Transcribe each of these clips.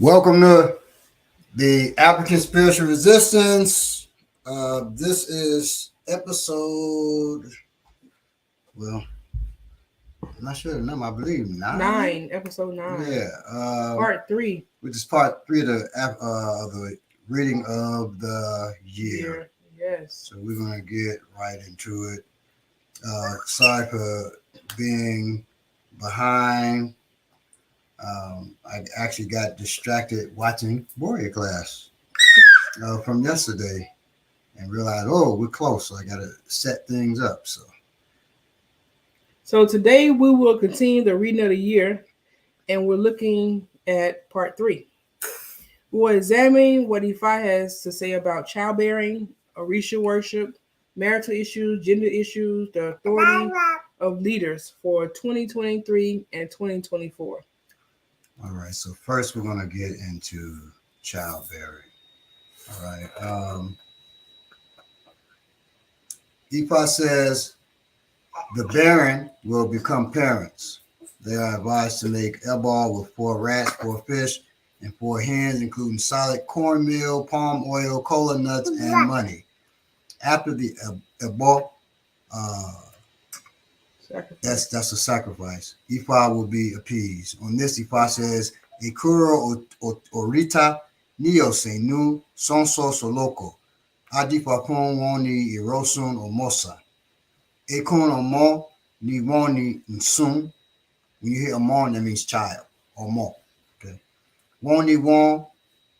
Welcome to the African Spiritual Resistance. This is episode, well, I'm not sure the number, I believe Episode 9. Yeah. Part 3. Which is part 3 of the reading of the year. Yes. So we're going to get right into it. Sorry for being behind. I actually got distracted watching Warrior Class from yesterday and realized, oh, we're close, so I got to set things up. So today we will continue the reading of the year, and we're looking at part 3. We will examine what Ifa has to say about childbearing, Orisa Worship, marital issues, gender issues, the authority of leaders for 2023 and 2024. All right, so first we're going to get into childbearing. All right. Ifa says the barren will become parents. They are advised to make ebal with 4 rats, 4 fish, and 4 hens, including solid cornmeal, palm oil, cola nuts, and money. After the ebal, that's a sacrifice. Ifa will be appeased. On this, Ifa says, Ekuro orita nio senu sonso soloko. Adifa pon woni irosun omosa. Ekon omo ni woni nsum. When you hear amon, that means child or more. Okay. Woni won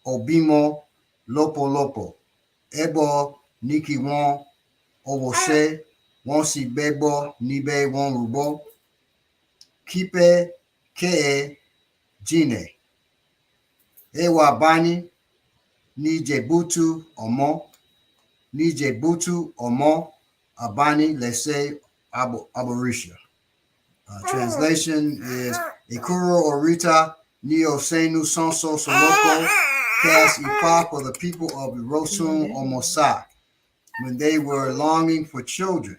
obimo lopo lopo. Ebo niki won owose. Won si bebo nibe won rubo. Kipe ke jine. Ewa bani ni jebutu omo. Ni jebutu omo. Abani lese aborisha. Translation is Ekuro Orita Neo Senu Sonso Soloko cast Ifa for the people of Irosun Omosa when they were longing for children.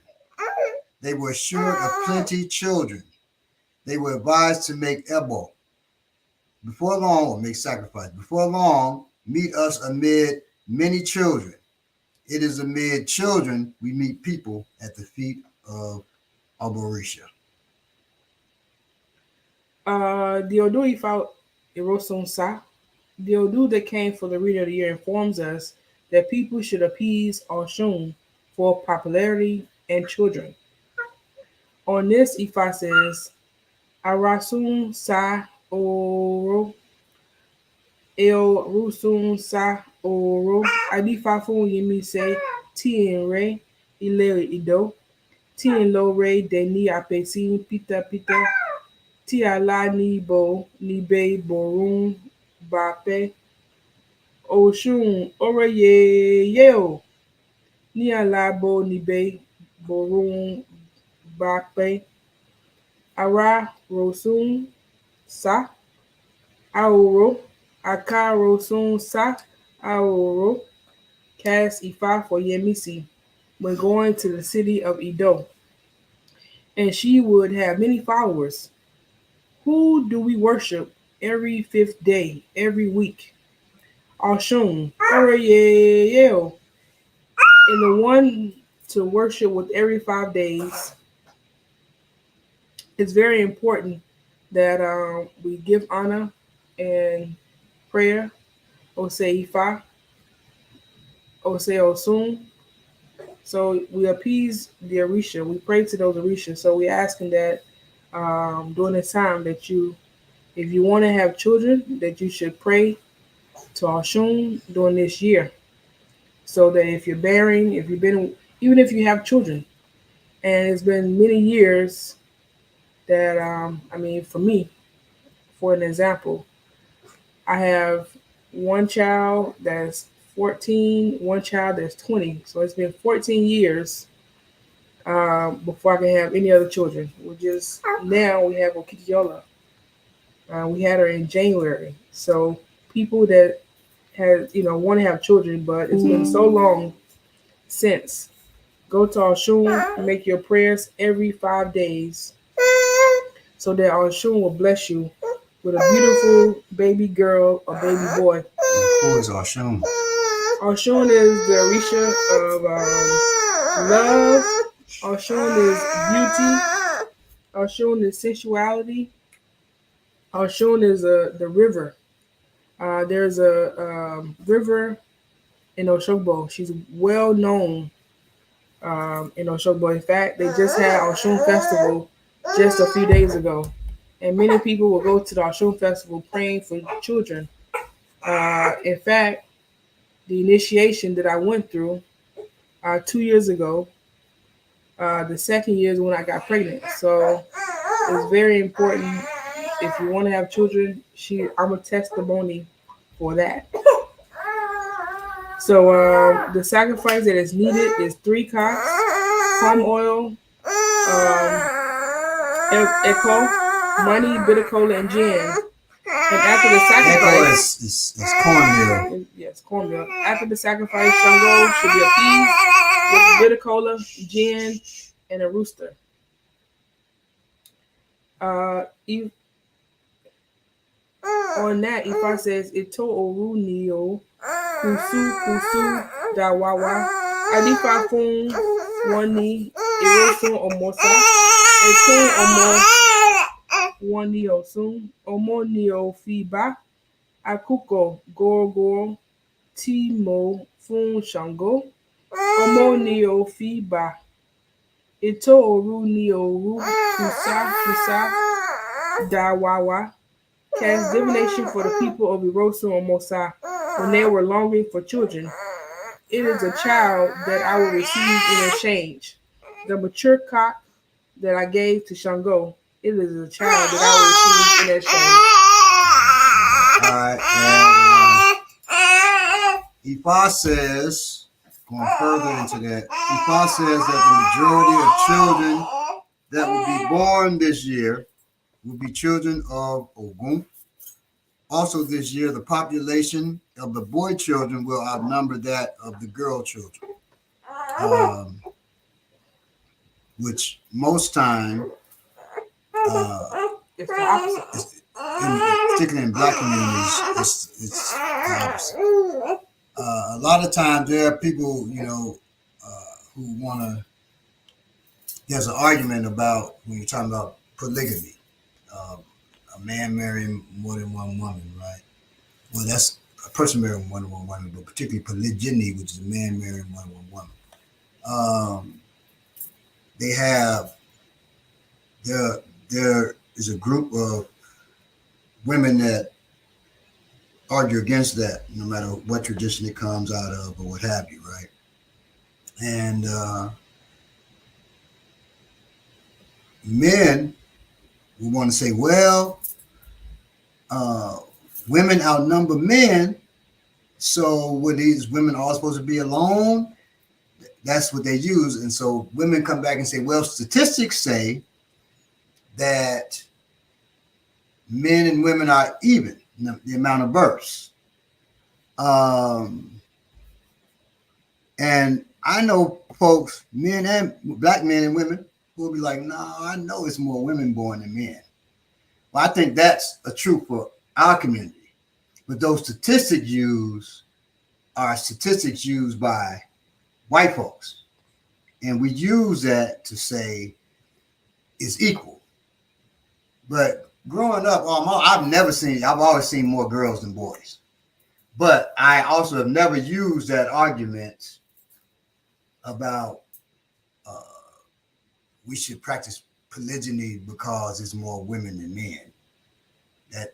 They were assured of plenty children. They were advised to make ebo. Before long, or make sacrifice. Before long, meet us amid many children. It is amid children we meet people at the feet of Aborisha. The Odu Ifa Erosun Sa, the Odu that came for the reading of the year informs us that people should appease Oshun for popularity and children. On this, Ifa says, Arasun Sa Oro, El Rusun Sa Oro, Adifa Fun Yemi say, Tien Re, Ile Ido, Tien Lo Re, Deni Apesin, Pita Pita, Ti ala ni bo ni be borun bape oshun oreye ye o ni ala bo ni be borun bape ara rosun sa aoro aka rosun sa aoro cast Ifa for Yemisi when going to the city of Edo, and she would have many followers. Who do we worship every 5th day, every week? Oshun, Orayeo, and the one to worship with every 5 days. It's very important that we give honor and prayer, Ose Ifa, Ose Osun. So we appease the Orisha. We pray to those Orisha. So we're asking that during this time that if you want to have children, that you should pray to Oshun during this year. So that if you're bearing, if you've been, even if you have children, and it's been many years that, for me, for an example, I have one child that's 14, one child that's 20. So it's been 14 years before I can have any other children. Now we have Okikiola. We had her in January. So people that want to have children, but it's been so long since. Go to Oshun, make your prayers every 5 days, so that Oshun will bless you with a beautiful baby girl or baby boy. Who is Oshun? Oshun is the Orisha of love. Oshun is beauty. Oshun is sensuality. Oshun is the river. There's a river in Oshogbo. She's well known in Oshogbo. In fact, they just had Oshun Festival just a few days ago. And many people will go to the Oshun Festival praying for children. In fact, the initiation that I went through 2 years ago, the second year is when I got pregnant. So it's very important if you want to have children. I'm a testimony for that. So the sacrifice that is needed is 3 cocks, palm oil, echo, money, bitter cola, and gin. And after the sacrifice, is cornmeal. Yes, cornmeal. After the sacrifice, Shango should be appeased with bitter cola, gin, and a rooster. On that, Ifa says, "Ito oru nio kusu dawawa adifa fun wani erosun omosa ekun omo wani osun omo ni o fi ba akuko goro tí mo fún Ṣàngó ọmọ ni o fi bà ètò òru ni òru kùsà dàwàwà cast divination for the people of Irosun and Mosa when they were longing for children. It is a child that I will receive in exchange. The mature cock that I gave to Shango, it is a child that I will receive in exchange." All right. And Ifa says, going further into that, Ifa says that the majority of children that will be born this year will be children of Ogun. Also this year, the population of the boy children will outnumber that of the girl children, which most time, It's the opposite. particularly in black communities, it's the opposite. A lot of times there are people, who want to, there's an argument about when you're talking about polygamy, a man marrying more than one woman, right? Well, that's a person marrying more than one woman, but particularly polygyny, which is a man marrying more than one woman. They have, there is a group of women that argue against that, no matter what tradition it comes out of or what have you, right? And men will want to say, well, women outnumber men, so were these women all supposed to be alone? That's what they use. And so women come back and say, well, statistics say that men and women are even the amount of births. And I know folks, men and black men and women, who will be like, no, I know it's more women born than men. Well, I think that's a truth for our community. But those statistics used are statistics used by white folks. And we use that to say it's equal. But growing up, I've always seen more girls than boys. But I also have never used that argument about we should practice polygyny because it's more women than men.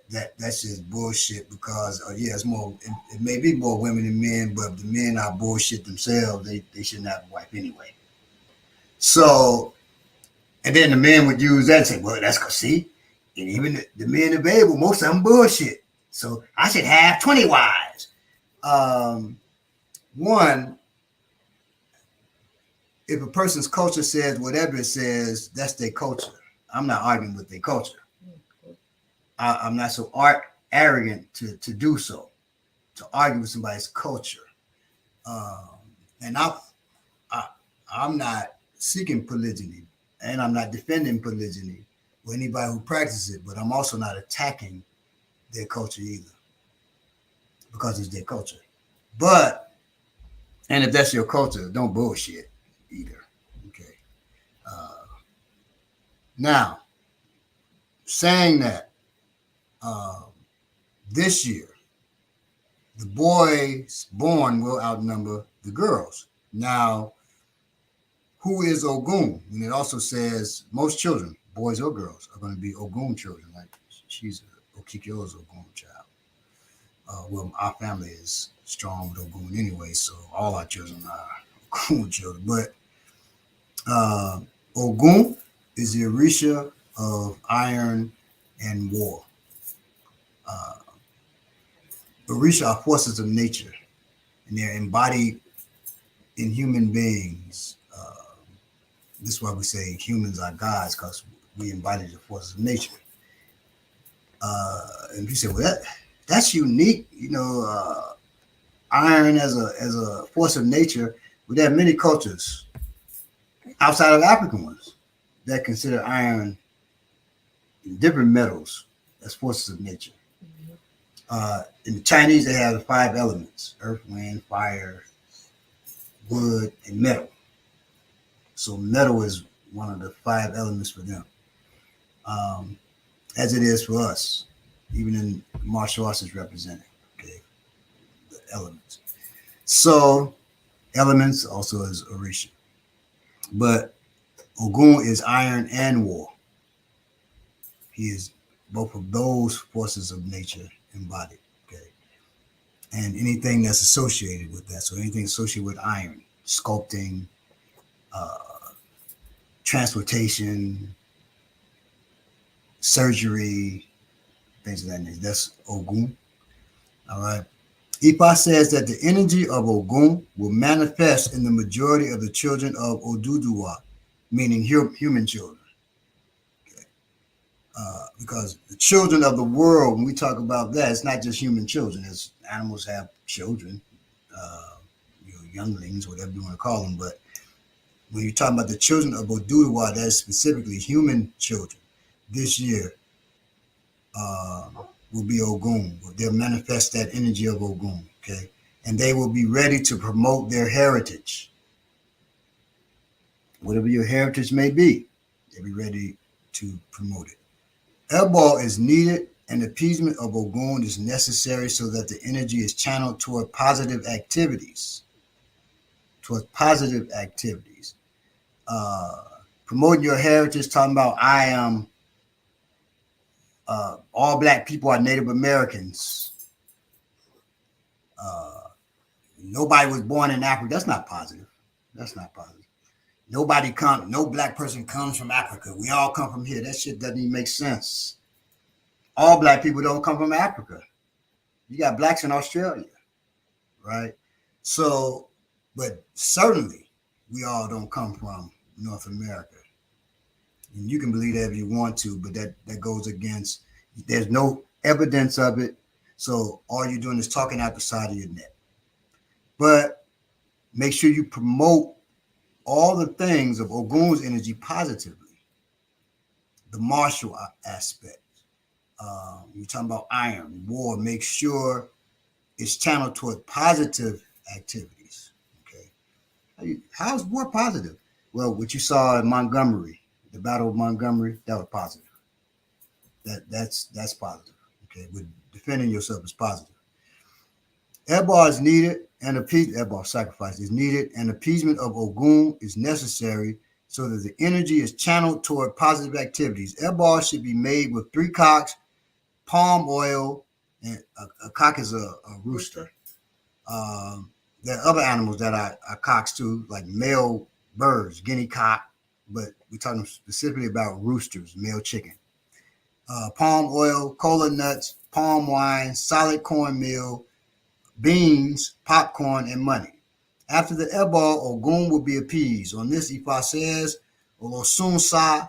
That's just bullshit because it's more. It may be more women than men, but the men are bullshit themselves. They shouldn't have a wife anyway. So, and then the men would use that and say, well, that's because see, and even the men available, most of them bullshit. So I should have 20 wives. One, if a person's culture says whatever it says, that's their culture. I'm not arguing with their culture. I'm not so arrogant to do so, to argue with somebody's culture. And I'm not seeking polygyny, and I'm not defending polygyny or anybody who practices it, but I'm also not attacking their culture either, because it's their culture. But, and if that's your culture, don't bullshit either. Okay. Now, saying that, this year, the boys born will outnumber the girls. Now, who is Ogun? And it also says most children, boys or girls, are going to be Ogun children. Like she's Okikio's Ogun child. Well, our family is strong with Ogun anyway, so all our children are Ogun children. But Ogun is the Orisa of iron and war. Orisa are forces of nature, and they're embodied in human beings. This is why we say humans are gods, because we embody the forces of nature. And you say, well, that's unique, iron as a force of nature. But there are many cultures outside of African ones that consider iron and different metals as forces of nature. In the Chinese, they have the 5 elements: earth, wind, fire, wood, and metal. So metal is one of the 5 elements for them, as it is for us. Even in martial arts is represented, okay, the elements. So elements also is Orisa. But Ogun is iron and war. He is both of those forces of nature embodied, okay? And anything that's associated with that. So anything associated with iron, sculpting, transportation, surgery, things of that nature. That's Ogun. All right. Ifa says that the energy of Ogun will manifest in the majority of the children of Oduduwa, meaning human children. Okay. Because the children of the world, when we talk about that, it's not just human children. As animals have children, younglings, whatever you want to call them. But when you're talking about the children of Oduduwa, that's specifically human children. This year will be Ogun. They'll manifest that energy of Ogun, okay? And they will be ready to promote their heritage. Whatever your heritage may be, they'll be ready to promote it. Elbal is needed, and appeasement of Ogun is necessary so that the energy is channeled toward positive activities. Promoting your heritage, talking about I am all Black people are Native Americans. Nobody was born in Africa. That's not positive. No Black person comes from Africa. We all come from here. That shit doesn't even make sense. All Black people don't come from Africa. You got Blacks in Australia, right? So, but certainly we all don't come from North America. And you can believe that if you want to, but that goes against, there's no evidence of it. So all you're doing is talking out the side of your neck. But make sure you promote all the things of Ogun's energy positively. The martial aspect. You're talking about iron, war, make sure it's channeled toward positive activities. Okay. How's war positive? Well, what you saw in Montgomery, the Battle of Montgomery, that was positive. That's positive. Okay, but defending yourself is positive. Ebal is needed, and Ebal sacrifice is needed, and appeasement of Ogun is necessary so that the energy is channeled toward positive activities. Ebal should be made with 3 cocks, palm oil, and a cock is a rooster. There are other animals that are cocks too, like male birds, guinea cock, but we're talking specifically about roosters, male chicken. Palm oil, cola nuts, palm wine, solid cornmeal, beans, popcorn, and money. After the Ebal, Ogun will be appeased. On this, Ifa says, Olosun sa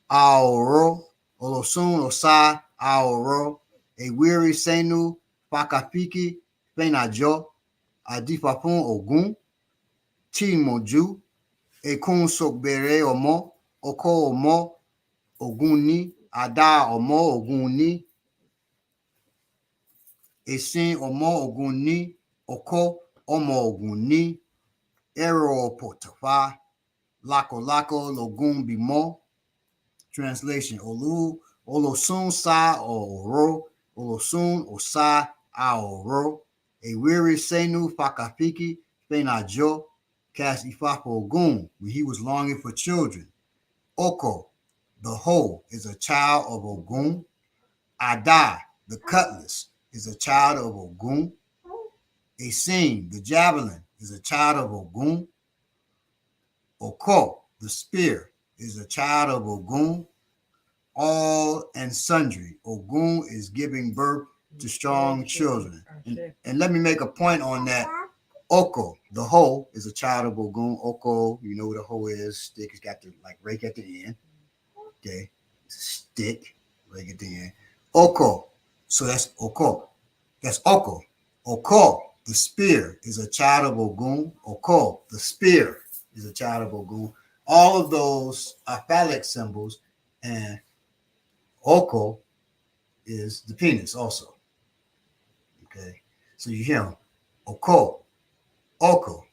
aoro, Olosun osa aoro, a weary senu, fakafiki, fenajo, adifafun Ogun, chimoju, e kun sokbere omo, oko omo, Ogun ni, ada omo Ogun ni. Esin Omo Ogun Ni, Oko Omo Ogun Ni, Ero Potafa, Lako Lako Logun Bimo. Translation: Olosun Sa Oro, Olosun Osa Aoro, a weary Senu Fakafiki, Fenajo, cast Ifako Ogun when he was longing for children. Oko, the hoe, is a child of Ogun. Ada, the cutlass, is a child of Ogun. Asin, the javelin, is a child of Ogun. Oko, the spear, is a child of Ogun. All and sundry. Ogun is giving birth to strong children. And let me make a point on that. Oko, the hoe, is a child of Ogun. Oko, you know what a hoe is. Stick has got the like rake at the end. Okay. It's a stick, rake at the end. Oko. So that's Oko. That's Oko. Oko, the spear, is a child of Ogun. Oko, the spear, is a child of Ogun. All of those are phallic symbols, and Oko is the penis also. Okay. So you hear them. Oko, Oko,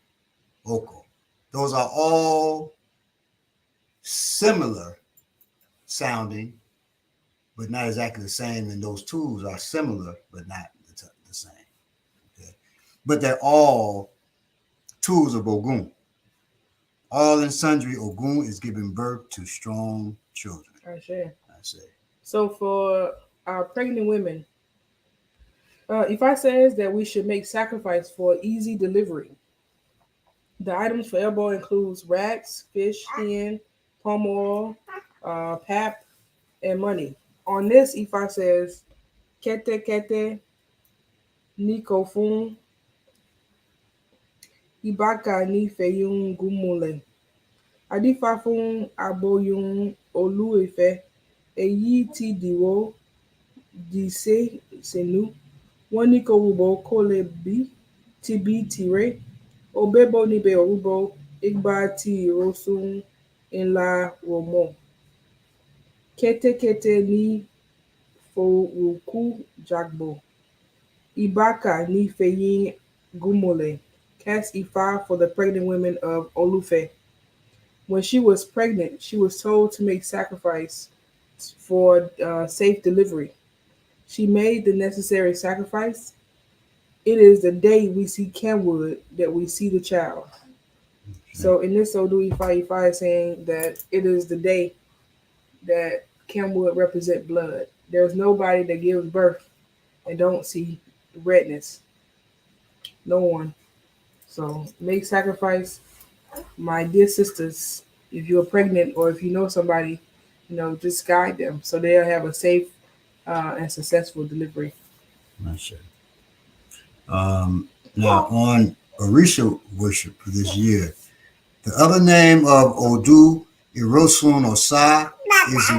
Oko. Those are all similar sounding, but not exactly the same. And those tools are similar, but not the same. Okay. But they're all tools of Ogun. All and sundry, Ogun is giving birth to strong children. I say. say. So for our pregnant women, Ifa says that we should make sacrifice for easy delivery. The items for elbow includes racks, fish, hen, palm oil, pap, and money. On this, Ifa says, kete kete, niko fun, ibaka ni feyun gumule. Adifa fun aboyun olu efe, èyí ti dìwọ́ dìse senu, wọ́n ní kó rúbọ kó lè bí ti bí tirẹ̀, òbẹ́bọ níbẹ̀ òrúbọ igba ti ìrosùn ńlá rọ̀mọ́. Kẹ́tẹ́kẹ́tẹ́ ní forúkú jàgbọ̀, ibaka ní fẹ̀yìn gúnmọ̀lẹ̀. Cast Ifa for the pregnant women of Olufe. When she was pregnant, she was told to make sacrifice for safe delivery. She made the necessary sacrifice. It is the day we see Kenwood that we see the child. So in this Odu Ifa is saying that it is the day that Kenwood represent blood. There's nobody that gives birth and don't see redness. No one. So make sacrifice, my dear sisters. If you're pregnant or if you know somebody, just guide them so they'll have a safe and successful delivery. Not sure. Now on Orisa Worship for this year, the other name of Odu Irosun Osa is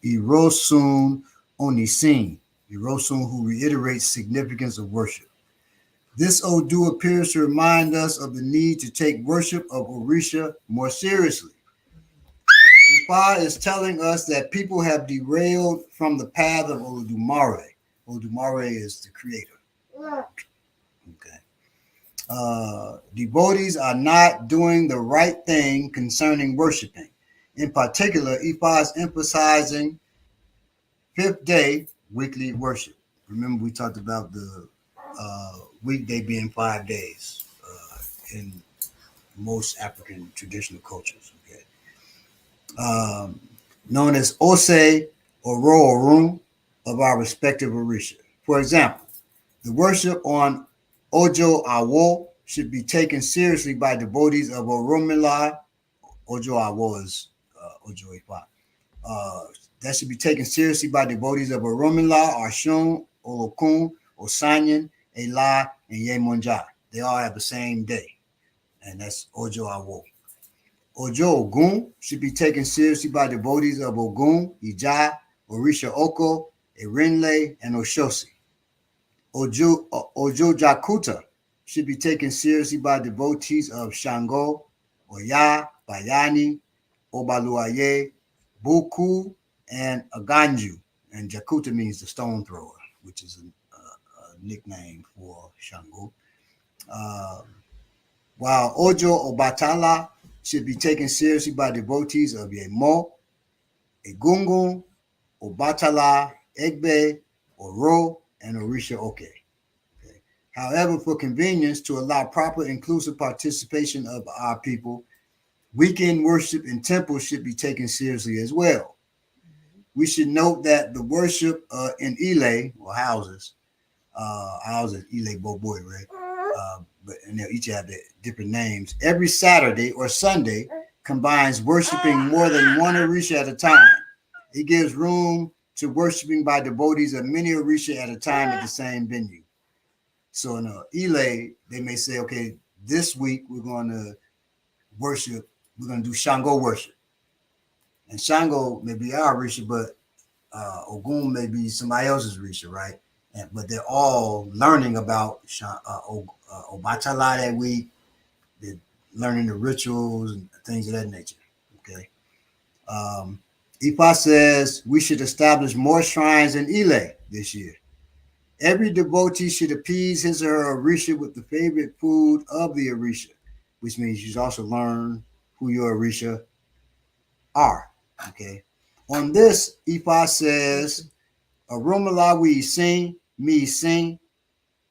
Irosun Onisin, Irosun, who reiterates significance of worship. This Odu appears to remind us of the need to take worship of Orisa more seriously. Ifa is telling us that people have derailed from the path of Olodumare. Olodumare is the creator. Okay. Devotees are not doing the right thing concerning worshiping. In particular, Ifa is emphasizing fifth day weekly worship. Remember, we talked about the weekday being 5 days in most African traditional cultures. Okay. Known as Ose or Roorun of our respective Orisha. For example, the worship on Ojo Awo should be taken seriously by devotees of Oromila. Ojo Awo is Ojo Ifa. That should be taken seriously by devotees of Oromila, Arshun, Olokun, Osanyan, Ela, and Yemonja. They all have the same day, and that's Ojo Awo. Ojo Ogun should be taken seriously by devotees of Ogun, Ija, Orisha Oko, Erinle, and Oshosi. Ojo Jakuta should be taken seriously by devotees of Shango, Oya, Bayani, Obaluaye, Buku, and Aganju. And Jakuta means the stone thrower. which is a nickname for Shango. While Ojo Obatala should be taken seriously by devotees of Yemo, Egungun, Obatala, Egbe, Oro, and Orisha Oke. Okay. However, for convenience, to allow proper inclusive participation of our people, weekend worship in temples should be taken seriously as well. We should note that the worship in Ile, or houses, houses, Ile Boboy, right? And they'll each have their different names. Every Saturday or Sunday combines worshiping more than one Orisha at a time. It gives room to worshiping by devotees of many Orisha at a time at the same venue. So in Ile, they may say, okay, this week we're going to worship, we're going to do Shango worship. And Shango may be our Orisha, but Ogun may be somebody else's Orisha, right? But they're all learning about Obatala that week. They're learning the rituals and things of that nature. Okay. Ifa says we should establish more shrines in Ile this year. Every devotee should appease his or her Orisha with the favorite food of the Orisha, which means you should also learn who your Orisha are. Okay. On this, Ifa says, Arumala we sing, me sing,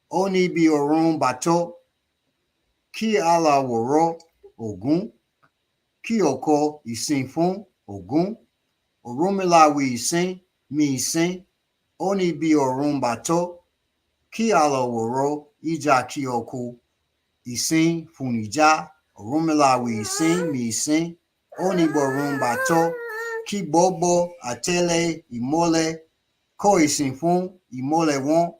Oni bi orun bato, ki ala woro, Ogun, ki oko isin fun, Ogun, Orumila we sing, me sing, Oni bi orun bato, ki ala woro, ija ki oko isin funija, Orumila we sing, me sing, Oni borun bato, ki bobo atele imole, ko isin fun, imole won,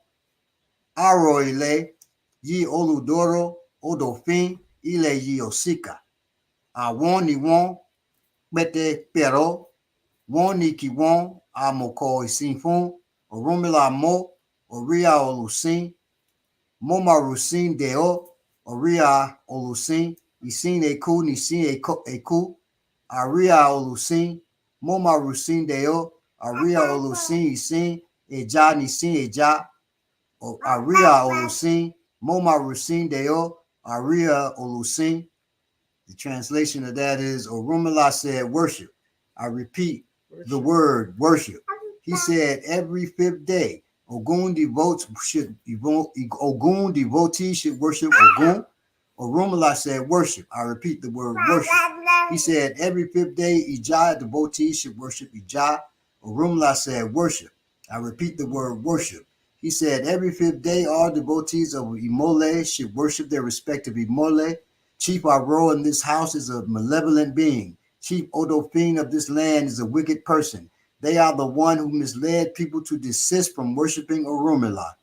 Aro ile yi oludoro odofin ile yi osika. Àwọn ni wọ́n pẹ́tẹ́ pẹ̀rọ, wọ́n ní kí wọ́n amọ̀kọ ìsìn fún Ọ̀rúnmìlà mọ́ oríà olùsìn, mọ́màrúsìn dẹ̀ọ́ oríà olùsìn, ìsìn èkú nìsìn èkú, àríà olùsìn, mọ́màrúsìn dẹ̀ọ́ àríà olùsìn, ìsìn ẹja nìsìn ẹja. Aria Olusin, Moma Rusin Deo, Aria Olusin. The translation of that is Orumila said worship. I repeat the word worship. He said every fifth day, Ogun devotees should worship Ogun. Orumila said worship. I repeat the word worship. He said every fifth day, Ijah devotees should worship Ijah. Orumila said worship. I repeat the word worship. He said every fifth day, all devotees of Imole should worship their respective Imole. Chief Aro in this house is a malevolent being. Chief Odofin of this land is a wicked person. They are the one who misled people to desist from worshiping Orumila.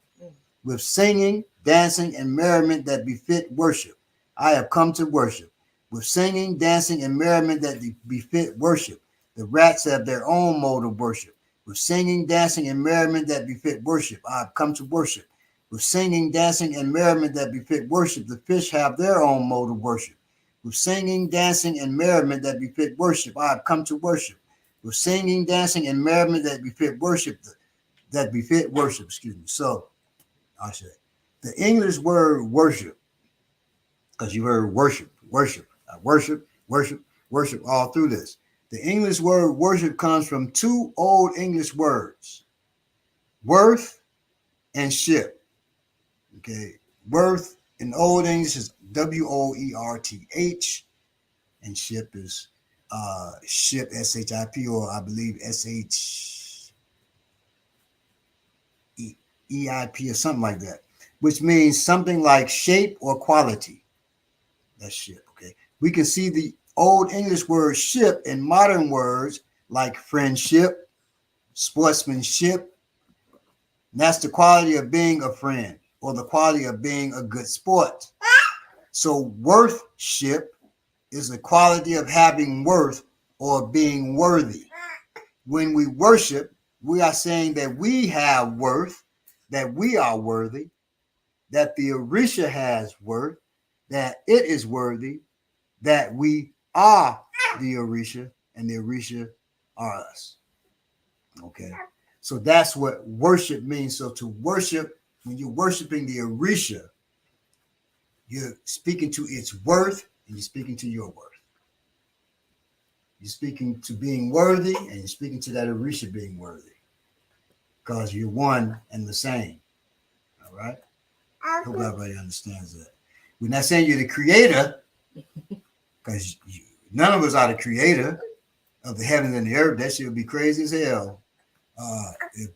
With singing, dancing, and merriment that befit worship, I have come to worship. With singing, dancing, and merriment that befit worship, the rats have their own mode of worship. With singing, dancing, and merriment that befit worship, I have come to worship. With singing, dancing, and merriment that befit worship, the fish have their own mode of worship. With singing, dancing, and merriment that befit worship, I have come to worship. With singing, dancing, and merriment that befit worship, excuse me. So, I said, the English word worship, because you heard worship, worship all through this. The English word worship comes from two Old English words, worth and ship. Okay, worth in Old English is W-O-E-R-T-H, and ship is ship, S-H-I-P, or I believe S-H-E-I-P or something like that, which means something like shape or quality. That's ship, okay? We can see the Old English word ship in modern words like friendship, sportsmanship. And that's the quality of being a friend or the quality of being a good sport. So worthship is the quality of having worth or being worthy. When we worship, we are saying that we have worth, that we are worthy, that the Orisha has worth, that it is worthy, that we are the Orisha, and the Orisha are us. Okay. So that's what worship means. So to worship, when you're worshiping the Orisa, you're speaking to its worth and you're speaking to your worth. You're speaking to being worthy and you're speaking to that Orisa being worthy because you're one and the same. All right? Hope everybody understands that. We're not saying you're the creator because none of us are the creator of the heavens and the earth. That shit would be crazy as hell. If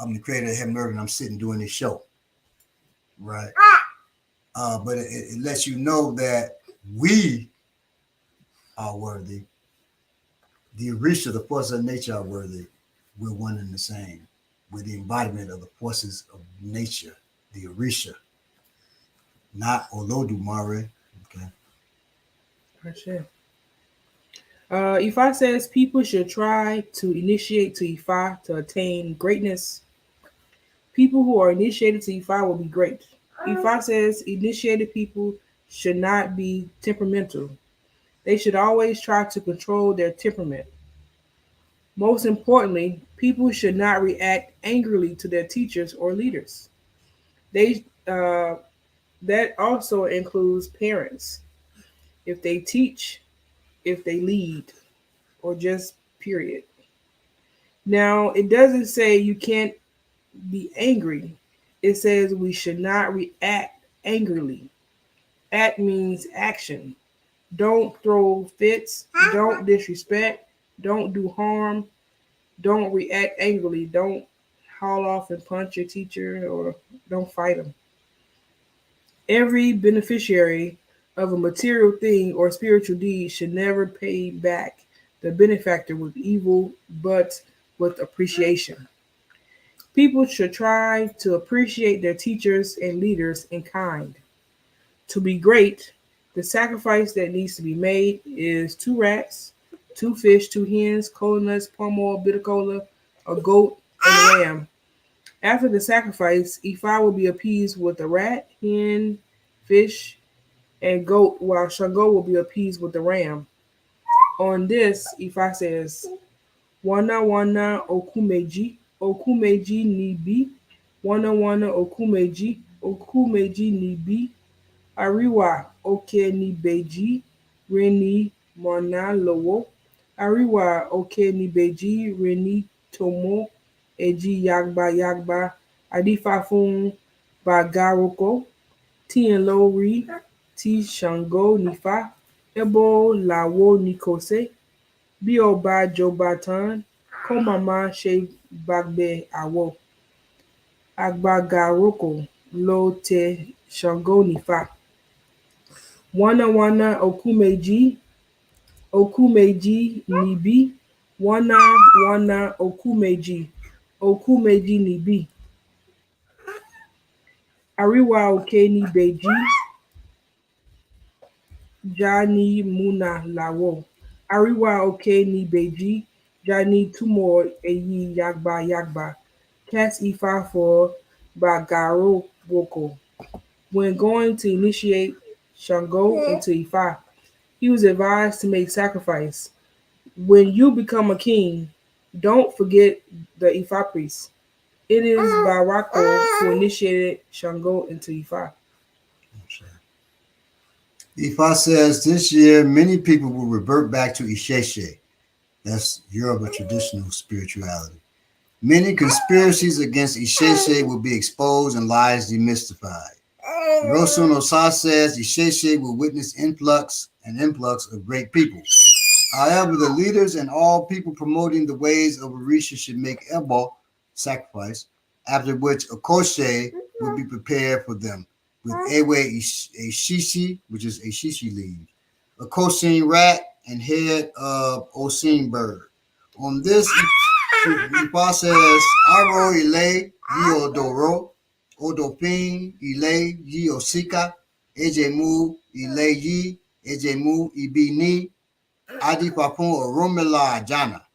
I'm the creator of heaven and earth and I'm sitting doing this show. Right? But it lets you know that we are worthy. The Orisa, the forces of nature, are worthy. We're one and the same. We're the embodiment of the forces of nature, the Orisa, not Olodumare. Okay. Gotcha. Ifa says people should try to initiate to Ifa to attain greatness. People who are initiated to Ifa will be great. Ifa says initiated people should not be temperamental. They should always try to control their temperament. Most importantly, people should not react angrily to their teachers or leaders. They that also includes parents. If they teach, if they lead, or just period. Now, it doesn't say you can't be angry. It says we should not react angrily. Act means action. Don't throw fits. Don't disrespect. Don't do harm. Don't react angrily. Don't haul off and punch your teacher or don't fight them. Every beneficiary of a material thing or spiritual deed should never pay back the benefactor with evil, but with appreciation. People should try to appreciate their teachers and leaders in kind. To be great, the sacrifice that needs to be made is 2 rats, 2 fish, 2 hens, cola nuts, palm oil, bitter cola, a goat, and a lamb. After the sacrifice, Ifa will be appeased with a rat, hen, fish, and goat, while Shango will be appeased with the ram. On this, Ifa says, Wana wana okumeji, okumeji nibi, wana wana okumeji nibi, Ariwa oke ni beji, reni mona lowo, Ariwa oke ni beji, reni tomo, eji yagba yagba, adifa fun bagaroko, ti en lori, ti Shango nifa, ebo lawo nikose, bí ọba jọba tán kó màmá ṣe gbàgbé àwọ̀ àgbàgàrokò ló tẹ Ṣàngó nífà. Wọ́nàwọ́nà òkú méjì níbí wọ́nàwọ́nà òkú méjì níbí. Àríwá òkè ní Bèjì já ní múnà láwọ̀. Àríwá òkè ní Bèjì já ní túmọ̀ èyí yagba yagba. Cast Ifa for Bagarowoko. When going to initiate Shango into Ifa, he was advised to make sacrifice. When you become a king, don't forget the Ifa priest. It is Barako who initiated Shango into Ifa. Ifa says this year many people will revert back to Isheshe. That's Yoruba traditional spirituality. Many conspiracies against Isheshe will be exposed and lies demystified. Rosun Osa says Isheshe will witness influx of great people. However, the leaders and all people promoting the ways of Orisha should make Ebo sacrifice, after which Okoshe will be prepared for them with Ewe Ashishi, which is Ashishi leaves, a Kosin rat, and head of Osin bird. On this, Ifa says, Aro Ile Yiodoro, Odopin Ile Yiosika, Ejemu Ile Yi, Ejemu Ibini, Adi Papun Orumila Jana,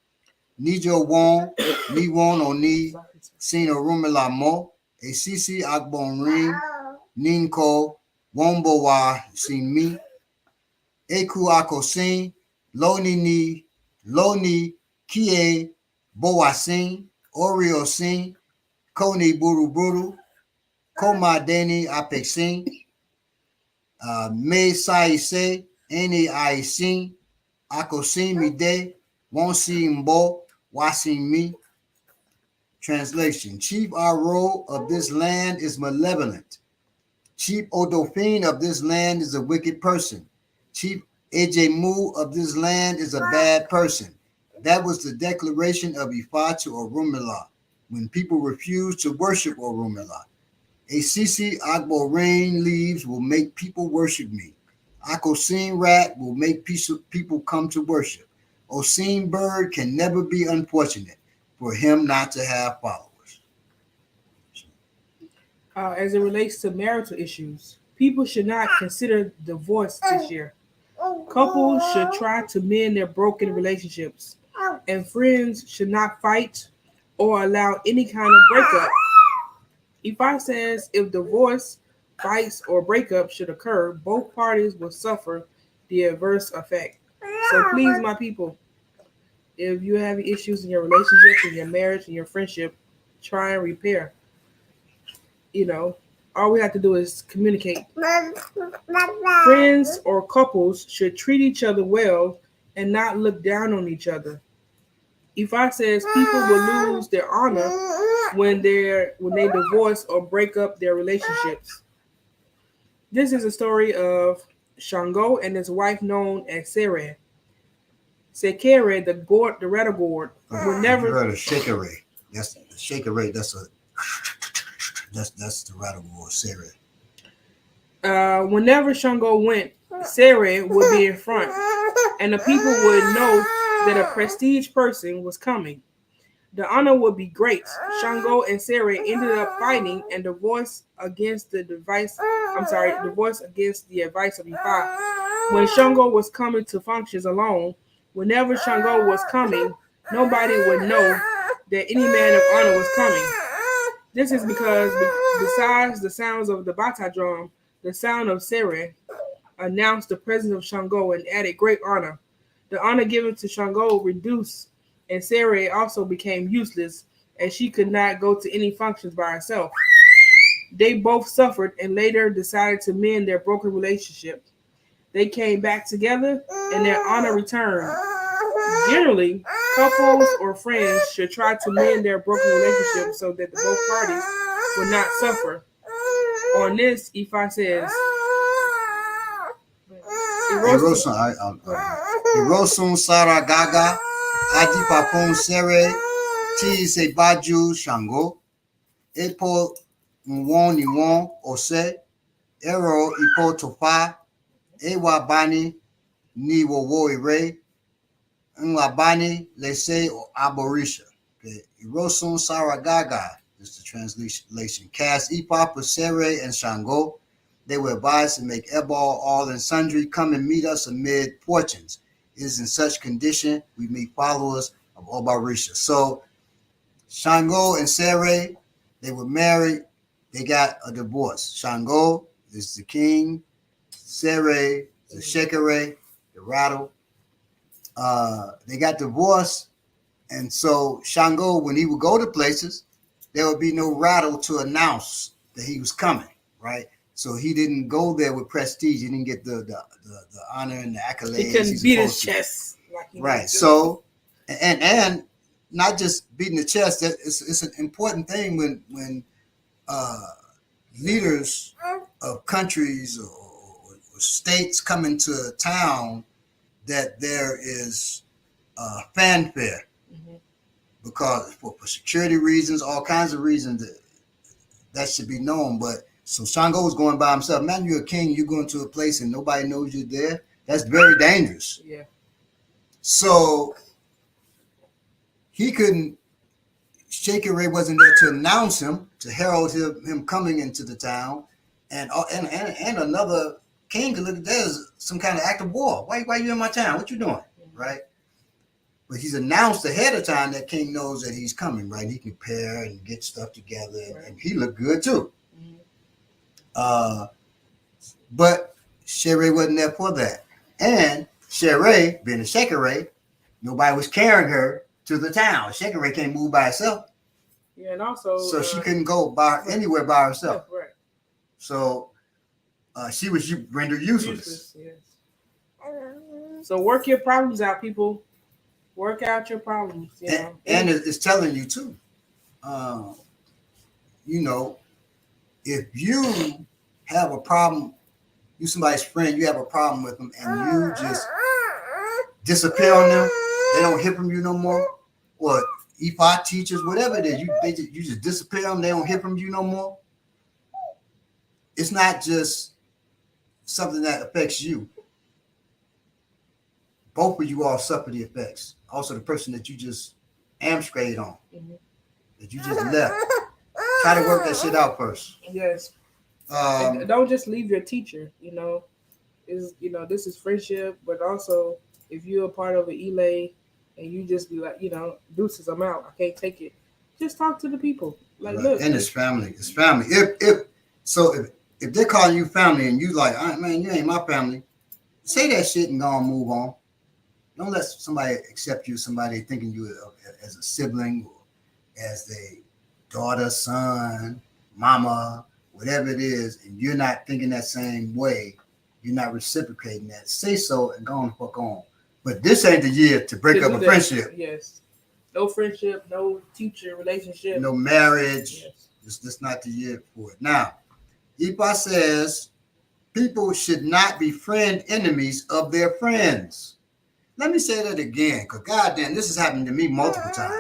Nijo Won, Ni Won Oni, Sin Orumila Mo, Asisi Agbon Ring, Ninko, Wombo Wa Sin Mi, Eku Akosin, Loni Kie, Boasin, Oriosin, Koni Buru Buru, Koma Deni Apexin, Me Saise, Eni Aisin, Akosin Mide, Wonsi Mbo, Wasin Mi. Translation: Chief Aro of this land is malevolent. Chief Odofin of this land is a wicked person. Chief Ejemu of this land is a bad person. That was the declaration of Ifa to Orunmila when people refused to worship Orunmila. A Sisi Agbo rain leaves will make people worship me. Akosin rat will make people come to worship. Osin bird can never be unfortunate for him not to have followers. As it relates to marital issues, people should not consider divorce this year. Couples should try to mend their broken relationships, and friends should not fight or allow any kind of breakup. Ifa says if divorce, fights, or breakup should occur, both parties will suffer the adverse effect. So please, my people, if you're having issues in your relationship, in your marriage, in your friendship, try and repair. All we have to do is communicate. Friends or couples should treat each other well and not look down on each other. Ifa says people will lose their honor when they divorce or break up their relationships. This is a story of Shango and his wife known as Sere. Sekere, the rattle gourd, will never. You heard of Shakere. That's the Shakere. That's the rattle gourd, Sere. Whenever Shango went, Sere would be in front, and the people would know that a prestige person was coming. The honor would be great. Shango and Sere ended up fighting and divorced against the advice of Ifa. When Shango was coming to functions alone, whenever Shango was coming, nobody would know that any man of honor was coming. This is because besides the sounds of the bata drum, the sound of Sere announced the presence of Shango and added great honor. The honor given to Shango reduced, and Sere also became useless as she could not go to any functions by herself. They both suffered and later decided to mend their broken relationship. They came back together and their honor returned. Generally, couples or friends should try to mend their broken relationship so that both parties will not suffer. On this, Ifa says, Irosun Sara Gaga, Adi Papon Sere, Ti Se Baju Shango, Epo Nwon Niwon Ose, Ero Ipo Tofa, Ewa Bani, Ni Wowo Ire, Nwabani Lese Aborisha. Irosun Sara Gaga is the translation. Cast Ipa Sere and Shango. They were advised to make Ebal all and sundry come and meet us amid fortunes. It is in such condition we meet followers of Obarisha. So Shango and Sere, they were married. They got a divorce. Shango is the king. Sere, the shekere, the rattle. They got divorced. And so Shango, when he would go to places, there would be no rattle to announce that he was coming, right? So he didn't go there with prestige. He didn't get the honor and the accolades. He couldn't beat his chest. Right. So, and not just beating the chest. It's an important thing when leaders of countries or states come into town that there is fanfare, because for security reasons, all kinds of reasons that should be known. But so Shango was going by himself. Man, you're a king. You go into a place and nobody knows you're there. That's very dangerous. Yeah. So he couldn't. Shakere wasn't there to announce him, to herald him coming into the town, and another king could look at that as some kind of act of war. Why you in my town? What you doing, right? But he's announced ahead of time that king knows that he's coming, right? He can prepare and get stuff together, and he looked good too. But Shere wasn't there for that. And Shere, being a Shekere, nobody was carrying her to the town. Shekere can't move by herself. Yeah, and also So she couldn't go anywhere by herself. Right. So she was rendered useless. Yes. So work your problems out, people. Work out your problems. And it's telling you too. You know, if you have a problem, you somebody's friend, you have a problem with them, and you just disappear on them, they don't hear from you no more. Or EFI teachers, whatever it is, you just disappear on them, they don't hear from you no more. It's not just something that affects you. Both of you all suffer the effects. Also, the person that you just amstrayed on, that you just left. Try to work that shit out first. Yes. Don't just leave your teacher. This is friendship, but also if you're a part of an ELA and you just be like, deuces, I'm out. I can't take it. Just talk to the people. Like, right. Look. And it's family. It's family. If they're calling you family and you like, man, you ain't my family, say that shit and go and move on. Don't let somebody accept you, somebody thinking you as a sibling or as a daughter, son, mama, whatever it is, and you're not thinking that same way, you're not reciprocating that. Say so and go on the fuck on. But this ain't the year to break up a friendship. Yes. No friendship, no teacher relationship. No marriage. Yes. This not the year for it. Now, Ipa says people should not befriend enemies of their friends. Let me say that again, because goddamn, this has happened to me multiple times.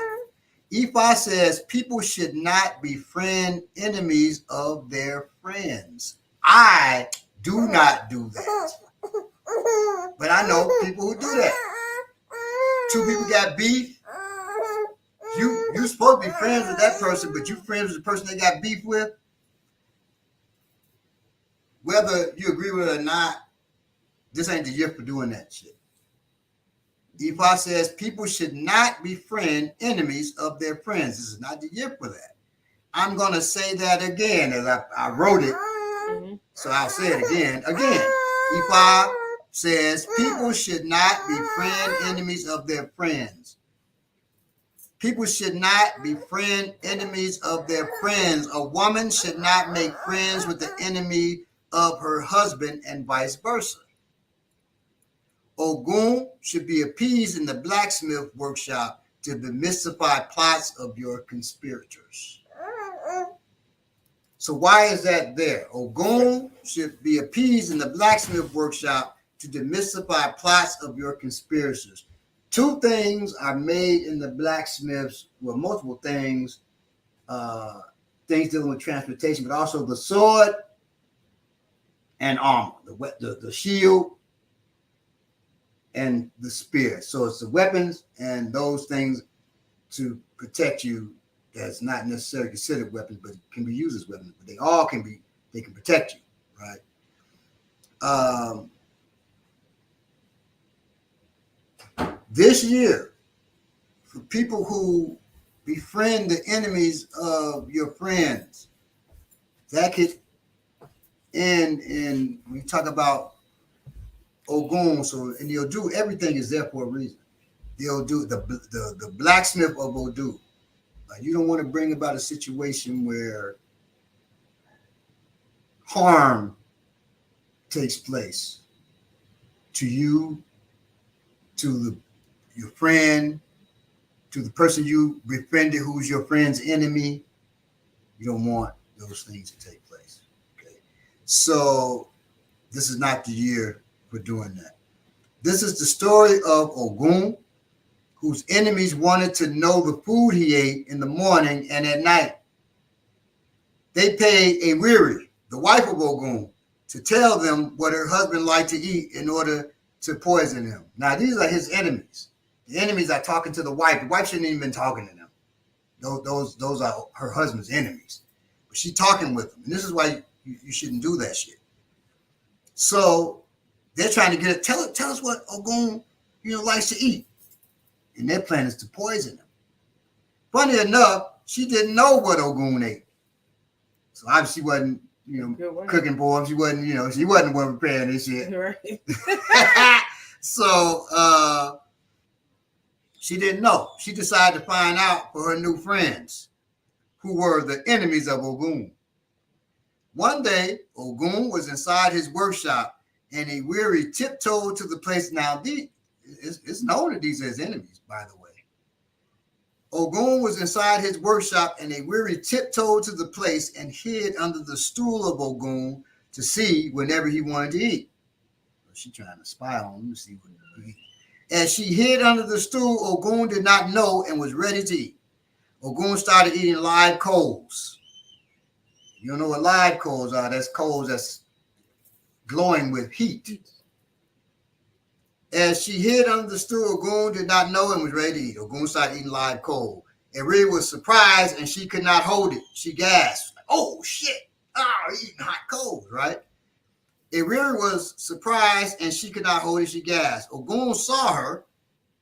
Ifa says people should not befriend enemies of their friends. I do not do that. But I know people who do that. Two people got beef. You supposed to be friends with that person, but you friends with the person they got beef with. Whether you agree with it or not, this ain't the year for doing that shit. Ifa says people should not befriend enemies of their friends. This is not the year for that. I'm going to say that again as I wrote it. So I'll say it again. Ifa says people should not befriend enemies of their friends. People should not befriend enemies of their friends. A woman should not make friends with the enemy of her husband and vice versa. Ogun should be appeased in the blacksmith workshop to demystify plots of your conspirators. So why is that there? Ogun should be appeased in the blacksmith workshop to demystify plots of your conspirators. Two things are made in the blacksmiths, well, multiple things, things dealing with transportation, but also the sword and armor, the shield, and the spear. So it's the weapons and those things to protect you that's not necessarily considered weapons, but can be used as weapons. But they can protect you, right? This year, for people who befriend the enemies of your friends, that could end in, we talk about Ogun, so in the Odu, everything is there for a reason. The Odu, the blacksmith of Odu. You don't want to bring about a situation where harm takes place to you, to your friend, to the person you befriended who's your friend's enemy. You don't want those things to take place. Okay, so this is not the year for doing that. This is the story of Ogun, whose enemies wanted to know the food he ate in the morning and at night. They paid a weary, the wife of Ogun, to tell them what her husband liked to eat in order to poison him. Now, these are his enemies. The enemies are talking to the wife. The wife shouldn't even been talking to them. Those are her husband's enemies. But she's talking with them. And this is why you shouldn't do that shit. So they're trying to get it. Tell us what Ogun, likes to eat. And their plan is to poison him. Funny enough, she didn't know what Ogun ate. So obviously she wasn't, cooking for him. She wasn't, she wasn't well prepared this shit. Right. So she didn't know. She decided to find out for her new friends. who were the enemies of Ogun. One day, Ogun was inside his workshop, and a weary tiptoed to the place. Now, it's known that these are his enemies, by the way. Ogun was inside his workshop, and a weary tiptoed to the place and hid under the stool of Ogun to see whenever he wanted to eat. She's trying to spy on him to see what he eat. As she hid under the stool, Ogun did not know and was ready to eat. Ogun started eating live coals. You don't know what live coals are? That's coals that's glowing with heat. As she hid under the stool, Ogun did not know and was ready to eat. Ogun started eating live coal. Eri was surprised and she could not hold it. She gasped, "Oh shit! Eating hot coals, right?" Eri was surprised and she could not hold it. She gasped. Ogun saw her,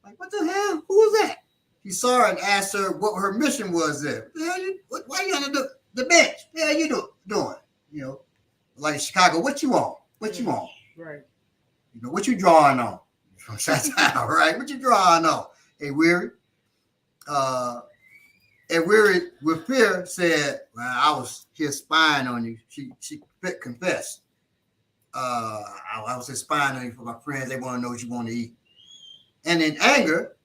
like, "What the hell? Who was that?" He saw her and asked her what her mission was there. Why are you under the bench? What the hell you doing? You know, like Chicago, what you want? What you want? Right. You know, what you drawing on? From Shattown, right? What you drawing on? Weary. Weary, with fear, said, "Well, I was here spying on you." She confessed. I was here spying on you for my friends. They want to know what you want to eat. And in anger,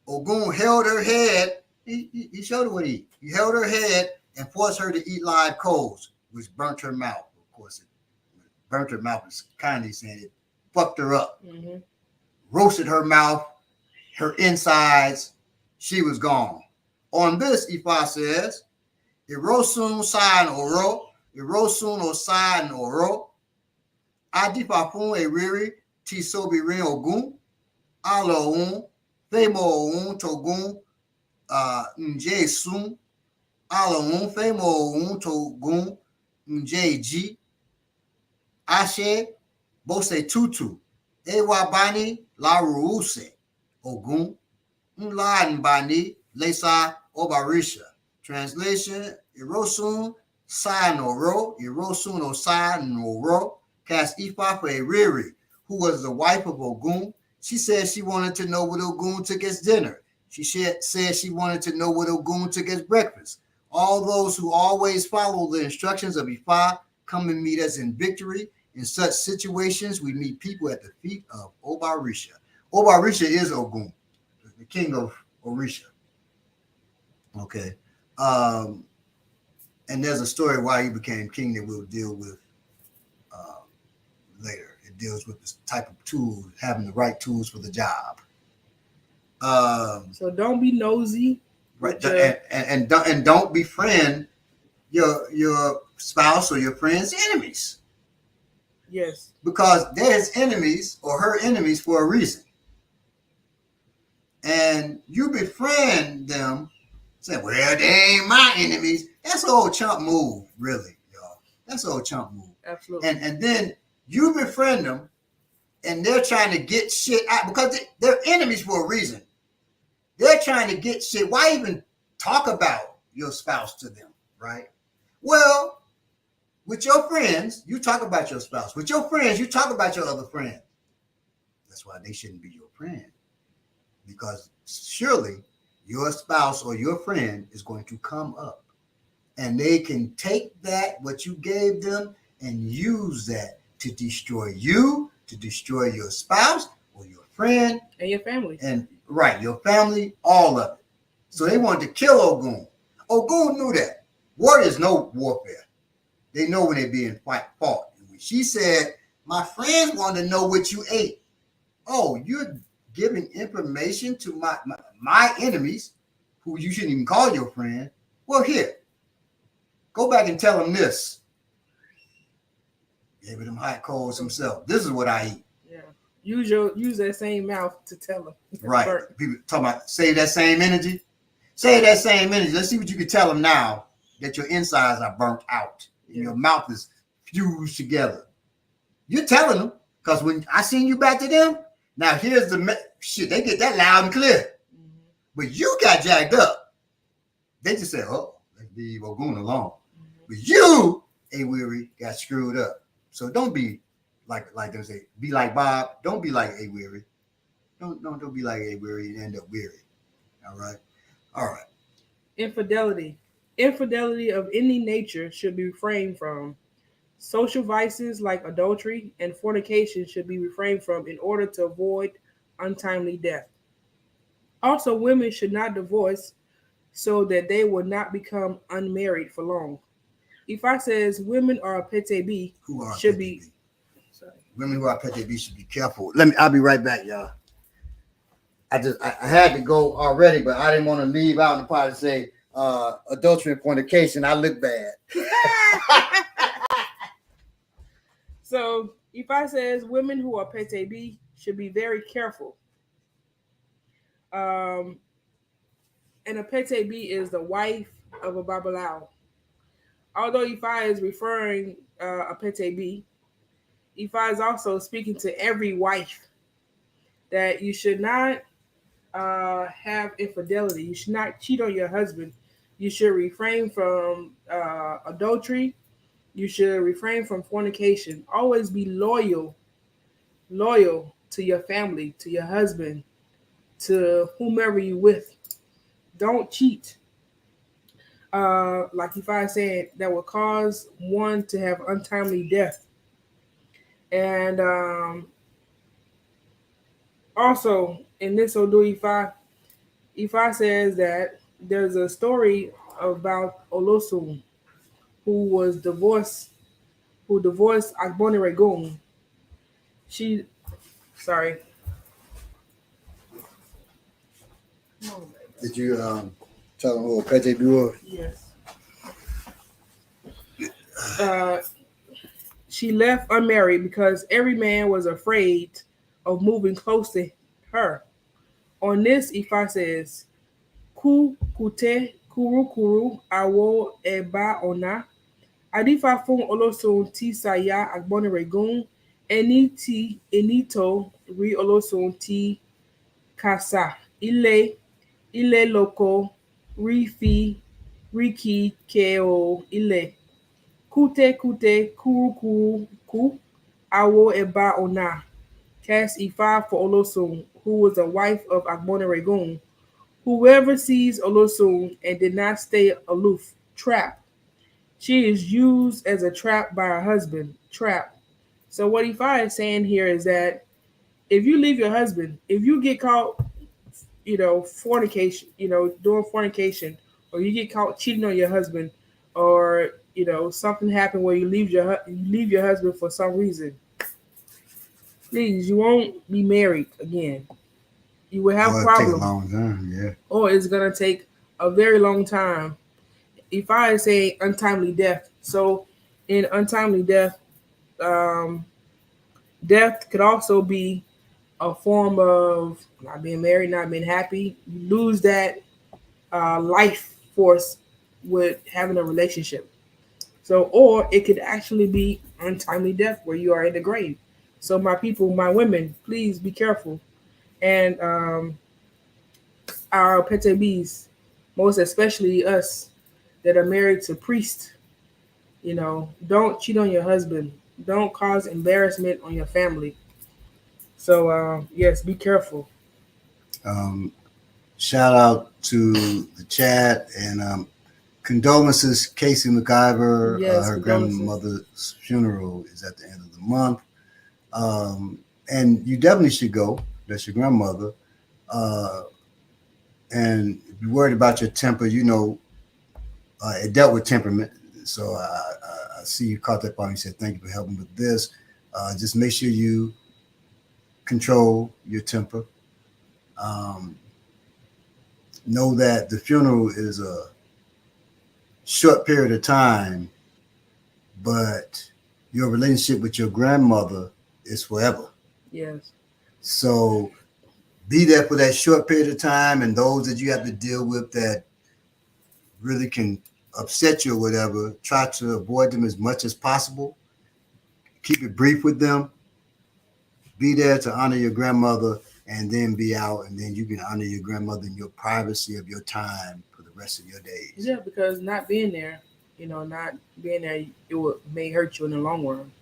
Ogun held her head. He showed her what to eat. He held her head and forced her to eat live coals, which burnt her mouth. Of course, it burnt her mouth. Is kindly saying it fucked her up. Mm-hmm. Roasted her mouth, her insides. She was gone. On this, Ifa says, "Erosun sign oro, erosun o sign oro. Adipafun eriri ti sobirin ogun, aloun, femo un togun, nje sun, aloun, femo un togun, nje ji, ashe, bose tutu, ewabani la ruuse, ogun, nla nbani, lesa obarisha." Translation, Erosun Sai no Ro, Erosun Osai no Ro, cast Ifa for Eriri, who was the wife of Ogun. She said she wanted to know what Ogun took as dinner. She said she wanted to know what Ogun took as breakfast. All those who always follow the instructions of Ifa come and meet us in victory. In such situations, we meet people at the feet of Obarisha. Obarisha is Ogun, the king of Orisha. Okay. And there's a story why he became king that we'll deal with later. It deals with this type of tools, having the right tools for the job. So don't be nosy. Right. And don't befriend your spouse or your friend's enemies. Yes. Because they're his enemies or her enemies for a reason. And you befriend them, say, "Well, they ain't my enemies." That's an old chump move, really, y'all. That's an old chump move. Absolutely. And then you befriend them, and they're trying to get shit out because they're enemies for a reason. They're trying to get shit. Why even talk about your spouse to them, right? Well, with your friends, you talk about your spouse. With your friends, you talk about your other friends. That's why they shouldn't be your friend. Because surely your spouse or your friend is going to come up and they can take that, what you gave them, and use that to destroy you, to destroy your spouse or your friend. And your family. And right, your family, all of it. So they wanted to kill Ogun. Ogun knew that. Warriors know warfare. They know when they're being fought. And when she said, "My friends want to know what you ate." Oh, you're giving information to my enemies, who you shouldn't even call your friend. Well, here, go back and tell them this. Gave them hot coals himself. This is what I eat. Yeah. Use that same mouth to tell them. Right. People talking about save that same energy. Save that same energy. Let's see what you can tell them now that your insides are burnt out and your mouth is fused together. You're telling them, because when I seen you back to them, now here's the shit. They get that loud and clear. Mm-hmm. But you got jacked up. They just said, "Oh, let's leave Ogun alone." Mm-hmm. But you, Weary, got screwed up. So don't be like they say, be like Bob. Don't be like Weary. Don't be like Weary and end up weary. All right. Infidelity. Infidelity of any nature should be refrained from. Social vices like adultery and fornication should be refrained from in order to avoid untimely death. Also, women should not divorce so that they will not become unmarried for long. Ifa says women are pete B Who are should Petty be. B? Sorry. Women who are Petty B should be careful. I'll be right back, y'all. I had to go already, but I didn't want to leave out in the part to say adultery and fornication. I look bad. So Ifa says women who are pete B should be very careful. Um, and a pete B is the wife of a babalao. Although Ifa is referring a pete B, Ifa is also speaking to every wife that you should not have infidelity. You should not cheat on your husband. You should refrain from adultery. You should refrain from fornication. Always be loyal to your family, to your husband, to whomever you with. Don't cheat. Like if I said, that will cause one to have untimely death. And also in this Odu Ifa says that there's a story about Olosun who was divorced, who divorced Agboniregun. She, sorry. Did you tell them who Petty B was? Yes. She left unmarried because every man was afraid of moving close to her. On this, Ifa says, Ku kute kuru kuru awo eba ona. Adifa fun olosun ti saya agboniregun eni ti enito ri olosun ti kasa ile loko rifi riki keo ile. Kute kute kuru kuru ku awo eba ona. Cast Ifa for Olosun, who was a wife of Agboniregun. Whoever sees Olosun and did not stay aloof, trap. She is used as a trap by her husband, trap. So what Ifa is saying here is that if you leave your husband, if you get caught, fornication, doing fornication, or you get caught cheating on your husband, or something happened where you leave your husband for some reason, please, you won't be married again. You will have It'll take a problems, long time, yeah. or it's gonna take a very long time. If I say untimely death, so in untimely death, um, death could also be a form of not being married, not being happy. You lose that life force with having a relationship. So, or it could actually be untimely death where you are in the grave. So, my people, my women, please be careful. And our PTBs, most especially us that are married to priests, don't cheat on your husband. Don't cause embarrassment on your family. So, yes, be careful. Um, Shout out to the chat and condolences, Casey McIver. Yes, Her condolences. grandmother's funeral is at the end of the month. And you definitely should go. That's your grandmother. Uh, and if you're worried about your temper, it dealt with temperament. So I see you caught that part. You said, thank you for helping with this. Just make sure you control your temper. Um, know that the funeral is a short period of time, but your relationship with your grandmother is forever. Yes. So be there for that short period of time, and those that you have to deal with that really can upset you or whatever, try to avoid them as much as possible. Keep it brief with them. Be there to honor your grandmother and then be out, and then you can honor your grandmother in your privacy of your time for the rest of your days. Yeah, because not being there, it may hurt you in the long run.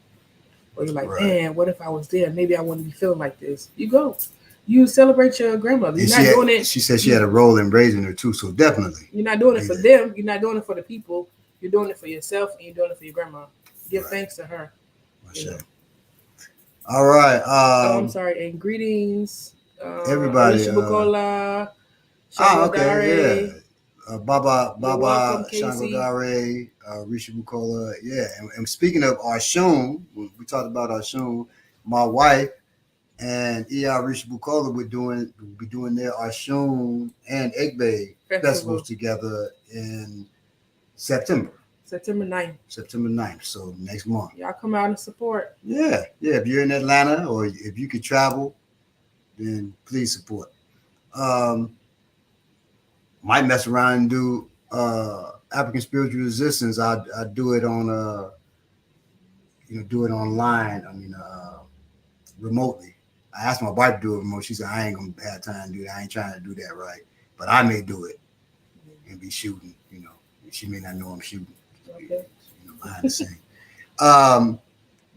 Or you're like, Right. man, what if I was there? Maybe I wouldn't be feeling like this. You go. You celebrate your grandmother. You're not doing it. She said she had a role in raising her too, so definitely. You're not doing it for them. You're not doing it for the people. You're doing it for yourself, and you're doing it for your grandma. Give thanks to her. All right. I'm sorry. And greetings, everybody. Orisa Bukola, okay, yeah. Baba welcome, Shangodare, Risha Bukola, yeah. And speaking of Oshun, we talked about Oshun. My wife and Risha Bukola will be doing their Oshun and Egbe festivals together in September. September 9th. September 9th, so next month. Y'all come out and support. Yeah. If you're in Atlanta or if you could travel, then please support. Might mess around and do African spiritual resistance. I do it on do it online. I mean remotely. I asked my wife to do it remote. She said I ain't gonna have time to do that. I ain't trying to do that right. But I may do it and be shooting, She may not know I'm shooting. Okay. Behind the scene.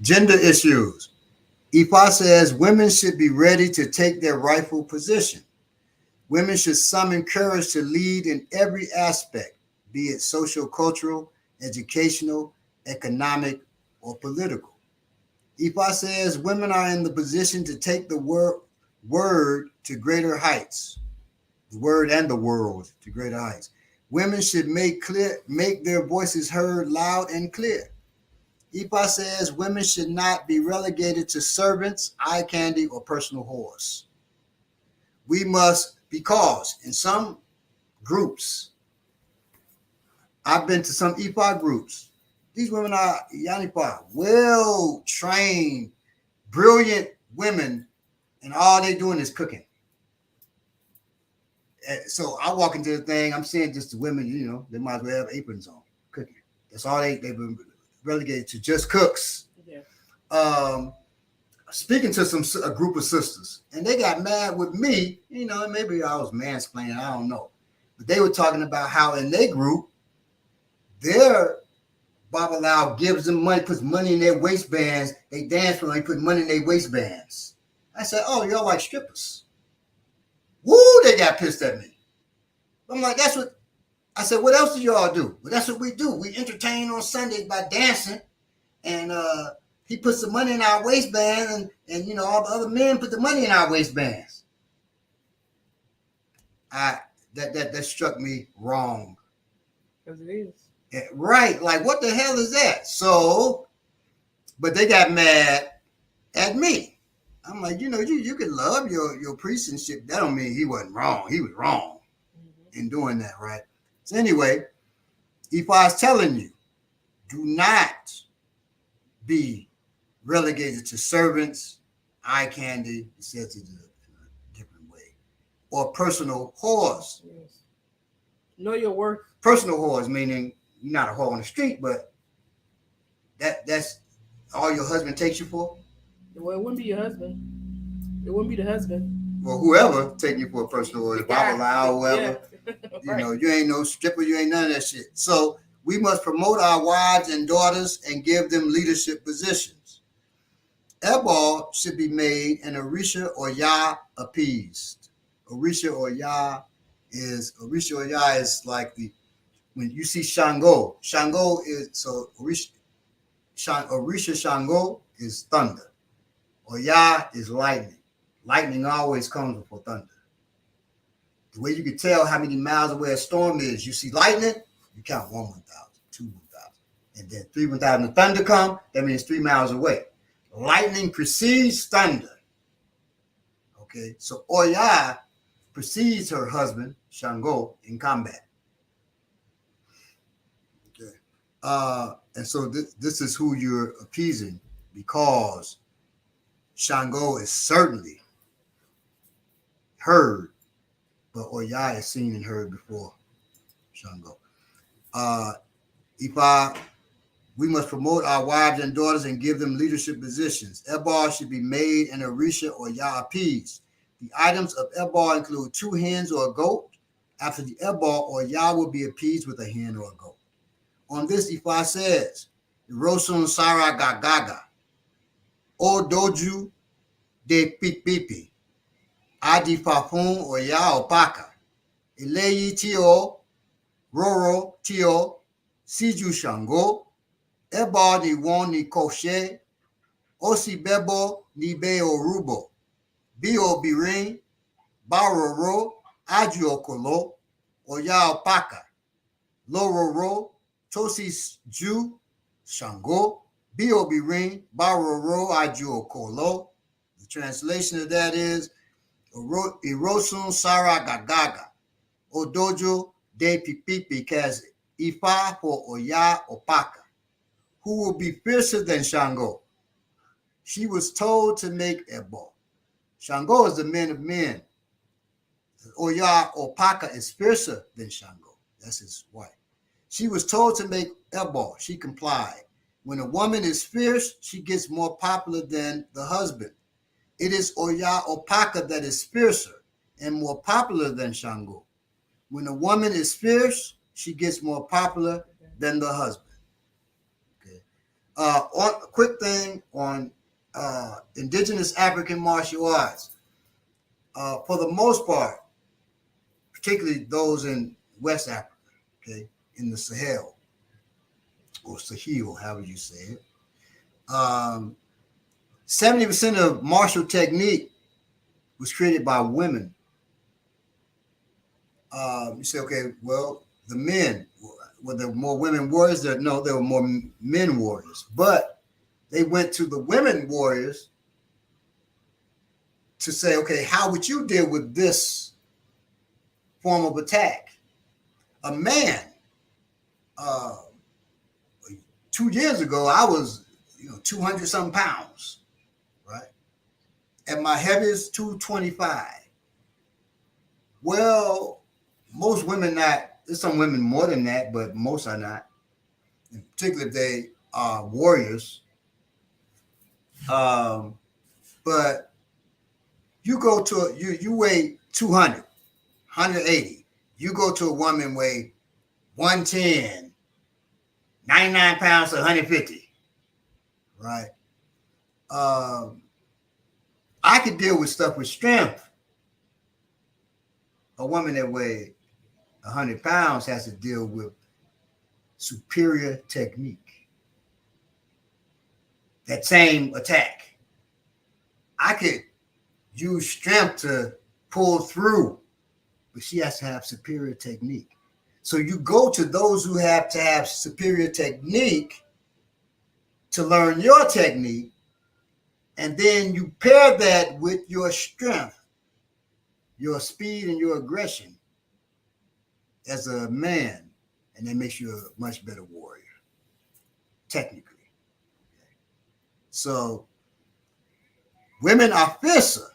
Gender issues. Ifa says women should be ready to take their rightful position. Women should summon courage to lead in every aspect, be it social, cultural, educational, economic, or political. Ifa says women are in the position to take the word to greater heights, the word and the world to greater heights. Women should make their voices heard loud and clear. Ifa says women should not be relegated to servants, eye candy, or personal whores. We must, because in some groups, I've been to some Ifa groups. These women are Yanipa, well-trained, brilliant women, and all they're doing is cooking. So I walk into the thing, I'm seeing just the women, they might as well have aprons on, cooking. That's all they've been relegated to, just cooks. Yeah. Speaking to a group of sisters, and they got mad with me, and maybe I was mansplaining, I don't know. But they were talking about how in their group, their Babalao gives them money, puts money in their waistbands. They dance for them, they put money in their waistbands. I said, oh, y'all like strippers. Woo, they got pissed at me. I'm like, I said, what else do y'all do? Well, that's what we do. We entertain on Sundays by dancing. And he puts the money in our waistband, and all the other men put the money in our waistbands. That struck me wrong. Because it is. Yeah, right. Like, what the hell is that? So, but they got mad at me. I'm like, you can love your priest and shit. That don't mean he wasn't wrong. He was wrong in doing that, right? So anyway, if I was telling you, do not be relegated to servants, eye candy, it says it in a different way, or personal whores. Yes. Know your worth. Personal whores, meaning you're not a whore on the street, but that's all your husband takes you for? Well, it wouldn't be your husband. It wouldn't be the husband. Well, whoever take you for a personal whore, the Bible, whoever. Yeah. Right. You ain't no stripper, you ain't none of that shit. So we must promote our wives and daughters and give them leadership positions. Ebal should be made and Orisa or Yah appeased. Orisa or Yah is like when you see Shango. Shango is Orisa Shango is thunder. Or Yah is lightning. Lightning always comes before thunder. The way you can tell how many miles away a storm is, you see lightning, you count 1, 1,000, 2, 1,000. And then 3, 1,000. The thunder come, that means 3 miles away. Lightning precedes thunder. Okay, so Oya precedes her husband, Shango, in combat. Okay. And so this is who you're appeasing, because Shango is certainly heard, but Oya is seen and heard before Shango. We must promote our wives and daughters and give them leadership positions. Ebal should be made and Orisa or Yah appeased. The items of Ebal include 2 hens or a goat. After the Ebal, or Yah will be appeased with a hen or a goat. On this, Ifa says, Rosun Sara Gagaga, O Doju de Pipipi, Adi Fafun Oya Opaka. Eleyi Tio, Roro Tio, Siju Shango, Eba ni won ni Koshe, Osi Bebo ni Beo Rubo, Bio Birin, Baroro, Aju Okolo, Oya Opaka, Lororo, Tosi Ju, Shango, Bio Birin, Baroro, Aju Okolo. The translation of that is Irosun Sara Gagaga, Odojo de Pipipi Kazi, Ifa for Oya Opaka, who will be fiercer than Shango. She was told to make Ebo. Shango is the men of men. Oya Opaka is fiercer than Shango. That's his wife. She was told to make Ebo. She complied. When a woman is fierce, she gets more popular than the husband. It is Oya Opaka that is fiercer and more popular than Shango. When a woman is fierce, she gets more popular than the husband. Okay. A quick thing on indigenous African martial arts. For the most part, particularly those in West Africa, okay, in the Sahel or Sahel, however you say it, 70% of martial technique was created by women. You say, okay, well, the men, were there more women warriors? No, there were more men warriors. But they went to the women warriors to say, okay, how would you deal with this form of attack? A man, 2 years ago, I was 200 something pounds, right? At my heaviest, 225. Well, most women not, there's some women more than that, but most are not. In particular, if they are warriors. But you go to, you weigh 200, 180. You go to a woman weigh 110, 99 pounds to 150, right? I could deal with stuff with strength. A woman that weighs 100 pounds has to deal with superior technique. That same attack. I could use strength to pull through, but she has to have superior technique. So you go to those who have to have superior technique to learn your technique, and then you pair that with your strength, your speed, and your aggression as a man, and that makes you a much better warrior, technically. So women are fiercer.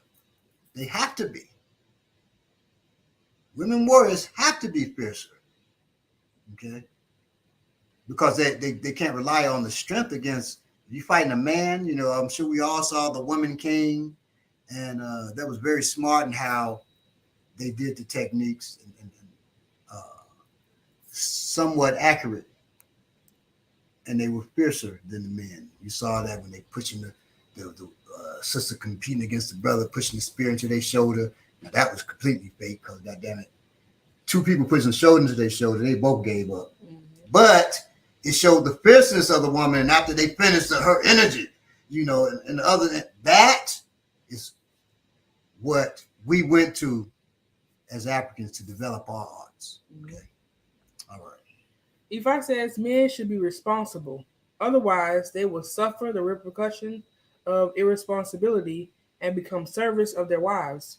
They have to be. Women warriors have to be fiercer, okay? Because they can't rely on the strength against, you fighting a man, I'm sure we all saw The Woman King, and that was very smart in how they did the techniques and somewhat accurate. And they were fiercer than the men. You saw that when they pushing the sister competing against the brother, pushing the spear into their shoulder. Now that was completely fake because, goddamn it, two people pushing the shoulder into their shoulder, they both gave up. Mm-hmm. But it showed the fierceness of the woman, and after they finished, her energy, and the other, that is what we went to as Africans to develop our arts. Okay. All right. Ifa says men should be responsible. Otherwise, they will suffer the repercussion of irresponsibility and become servants of their wives.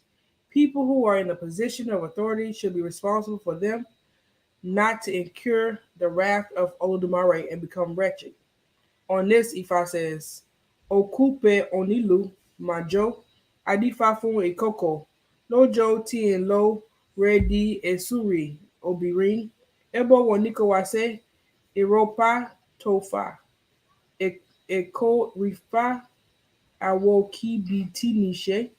People who are in a position of authority should be responsible for them, not to incur the wrath of Olodumare and become wretched. On this, Ifa says, Okupe onilu majo adifa fun ikoko lojo ti en lo redi esuri obirin ebo woniko wase Europa tofa eko rifa awoki biti nishe.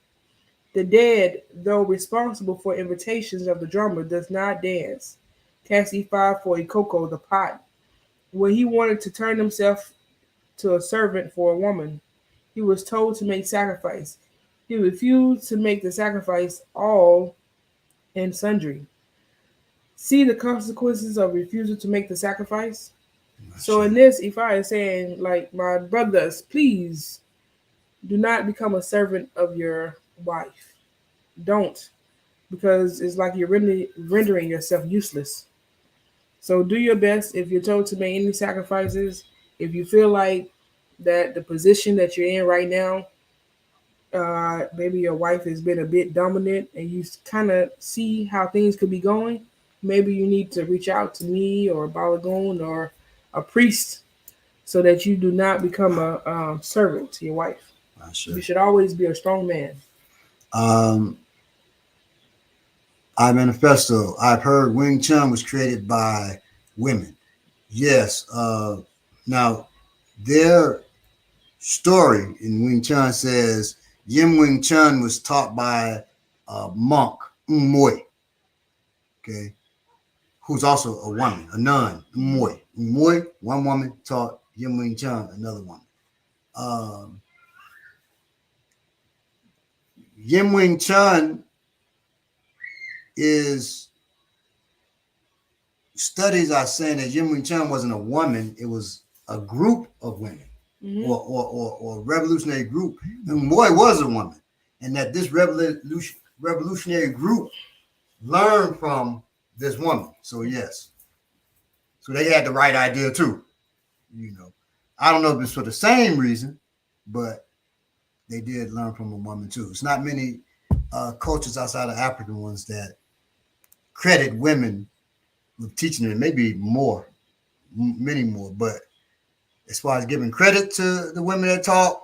The dead, though responsible for invitations of the drummer, does not dance. Cast E5 for Ikoko, the pot. When he wanted to turn himself to a servant for a woman, he was told to make sacrifice. He refused to make the sacrifice all and sundry. See the consequences of refusal to make the sacrifice? So in this, Ifa is saying, like, my brothers, please do not become a servant of your wife. Don't, because it's like you're really rendering yourself useless. So do your best if you're told to make any sacrifices. If you feel like that the position that you're in right now, maybe your wife has been a bit dominant and you kind of see how things could be going, maybe you need to reach out to me or Balagoon or a priest so that you do not become a servant to your wife. You should always be a strong man. I manifesto. I've heard Wing Chun was created by women. Yes. Now, their story in Wing Chun says Yim Wing Chun was taught by a monk, Moy, okay, who's also a woman, a nun, Moy. Moy, one woman taught Yim Wing Chun, another woman. Yim Wing Chun is studies are saying that Yim Wing Chun wasn't a woman, it was a group of women. Mm-hmm. or revolutionary group. And Moy was a woman, and that this revolutionary group learned from this woman. So yes, so they had the right idea too. I don't know if it's for the same reason, but they did learn from a woman too. It's not many cultures outside of African ones that credit women with teaching them. Maybe more, many more, but as far as giving credit to the women that taught,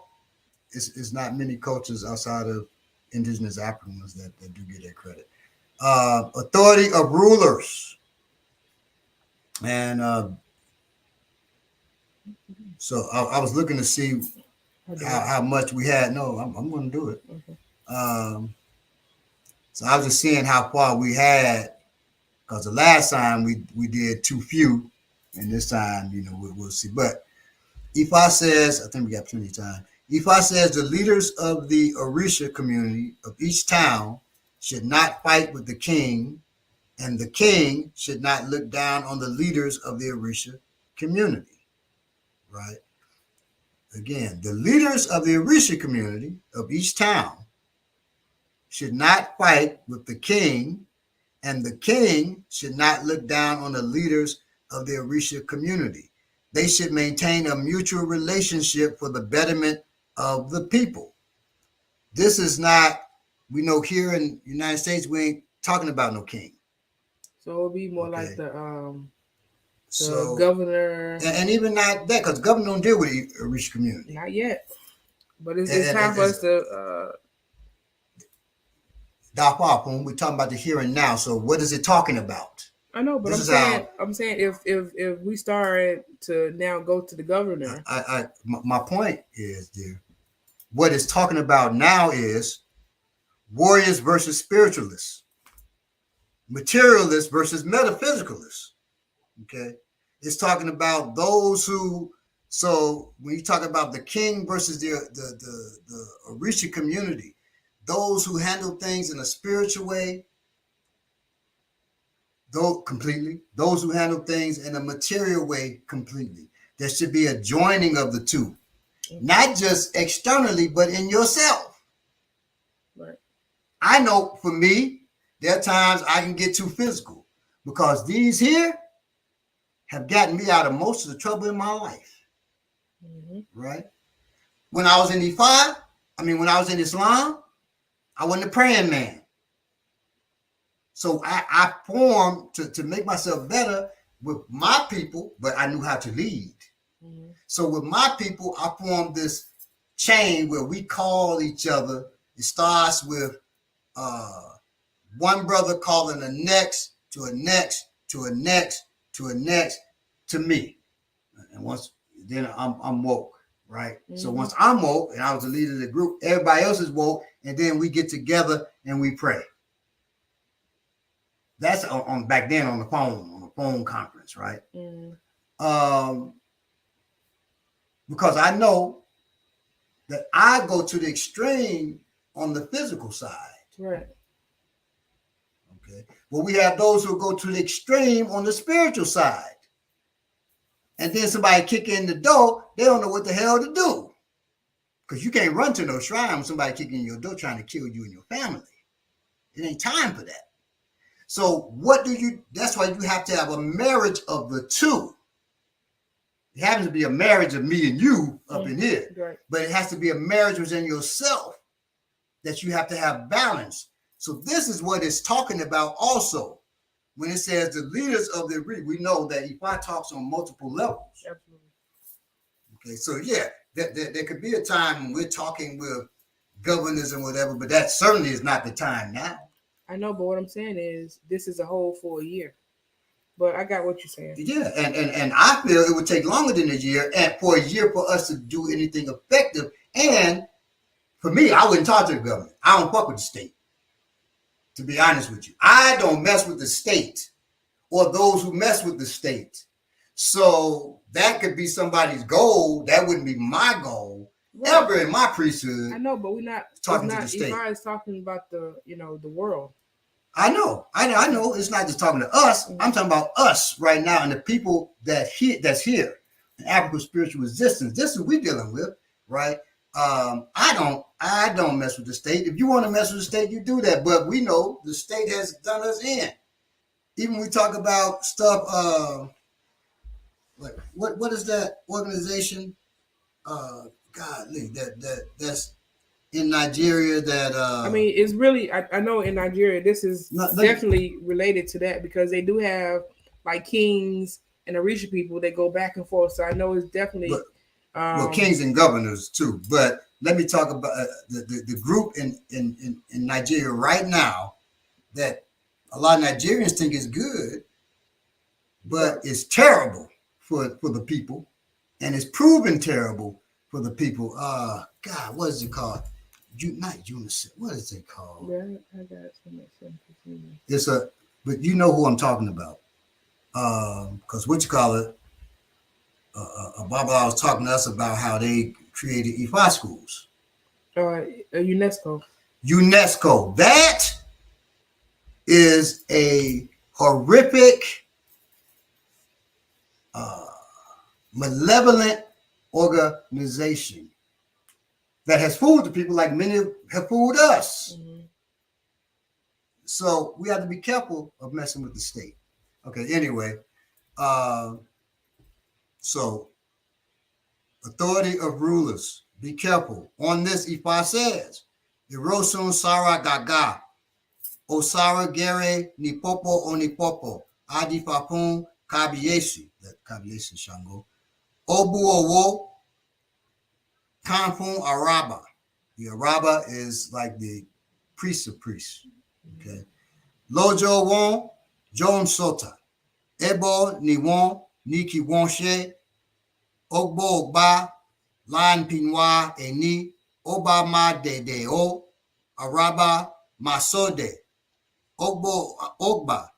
it's not many cultures outside of indigenous African ones that do get that credit. Authority of rulers. And so I was looking to see how much we had. No, I'm going to do it. Okay. So I was just seeing how far we had, because the last time we did too few, and this time, we'll see. But Ifa says, I think we got plenty of time. Ifa says the leaders of the Orisa community of each town should not fight with the king, and the king should not look down on the leaders of the Orisa community, right? Again, the leaders of the Orisa community of each town should not fight with the king, and the king should not look down on the leaders of the Orisa community. They should maintain a mutual relationship for the betterment of the people. This is not, we know here in the United States, we ain't talking about no king. So it'll be more like the governor. And even not that, because the governor don't deal with the Orisa community. Not yet. But it's time for us to... we're talking about the here and now. So what is it talking about? I know, but I'm saying if we start to now go to the governor. My point is, dear, what it's talking about now is warriors versus spiritualists, materialists versus metaphysicalists. Okay, it's talking about those who. So when you talk about the king versus the Orisa community, those who handle things in a spiritual way. Those who handle things in a material way completely. There should be a joining of the two, not just externally, but in yourself. Right. I know for me, there are times I can get too physical because these here have gotten me out of most of the trouble in my life. Mm-hmm. Right? When I was in when I was in Islam, I wasn't a praying man. So I formed to make myself better with my people, but I knew how to lead. Mm-hmm. So with my people, I formed this chain where we call each other. It starts with one brother calling the next to a next to a next to a next to me. And then I'm woke, right? Mm-hmm. So once I'm woke and I was the leader of the group, everybody else is woke, and then we get together and we pray. That's on back then on the phone conference, right? Mm. Because I know that I go to the extreme on the physical side. Right. Okay. Well, we have those who go to the extreme on the spiritual side. And then somebody kick in the door, they don't know what the hell to do. Because you can't run to no shrine when somebody kicking in your door trying to kill you and your family. It ain't time for that. So that's why you have to have a marriage of the two. It happens to be a marriage of me and you up in here. Right. But it has to be a marriage within yourself that you have to have balance. So this is what it's talking about also. When it says the leaders of the we know that Ifa talks on multiple levels. Absolutely. Okay, so yeah, there could be a time when we're talking with governors and whatever, but that certainly is not the time now. I know, but what I'm saying is this is a whole for a year. But I got what you're saying. Yeah, and I feel it would take longer than a year, and for a year for us to do anything effective. And for me, I wouldn't talk to the government. I don't fuck with the state. To be honest with you, I don't mess with the state or those who mess with the state. So that could be somebody's goal. That wouldn't be my goal ever in my priesthood. I know, but we're not talking to the state. Ifa is talking about the world. I know. It's not just talking to us. I'm talking about us right now and the people that's here in African spiritual resistance. This is what we're dealing with, right? I don't mess with the state. If you want to mess with the state, you do that. But we know the state has done us in. Even when we talk about stuff, like what is that organization? Godly, that's in Nigeria that I mean, it's really I know in Nigeria this is definitely related to that because they do have like kings and Orisa people that go back and forth. So I know it's definitely kings and governors too. But let me talk about the group in Nigeria right now that a lot of Nigerians think is good, but it's terrible for the people, and it's proven terrible for the people. God, what is it called? Not UNICEF. What is it called? Yeah, I got some. It's but you know who I'm talking about. Because Babala was talking to us about how they created Ifa schools. UNESCO. UNESCO. That is a horrific, malevolent organization that has fooled the people like many have fooled us. Mm-hmm. So we have to be careful of messing with the state. Okay, anyway. So authority of rulers, be careful. On this, Ifa says, Irosun Sara Gaga, Osara Gere Nipopo Onipopo, Adifapun Kabiesi, that Kabiesi Shango, Obu Owo, Kanfun Araba. The Araba is like the priest of priests. Okay. Lojo Won, Jon Sota, Ebo Niwon, Niki Wonshe, Ogbo Ogba, Lan Pinwa Eni, Oba Ma De O, Araba Masode, Ogbo Ogba,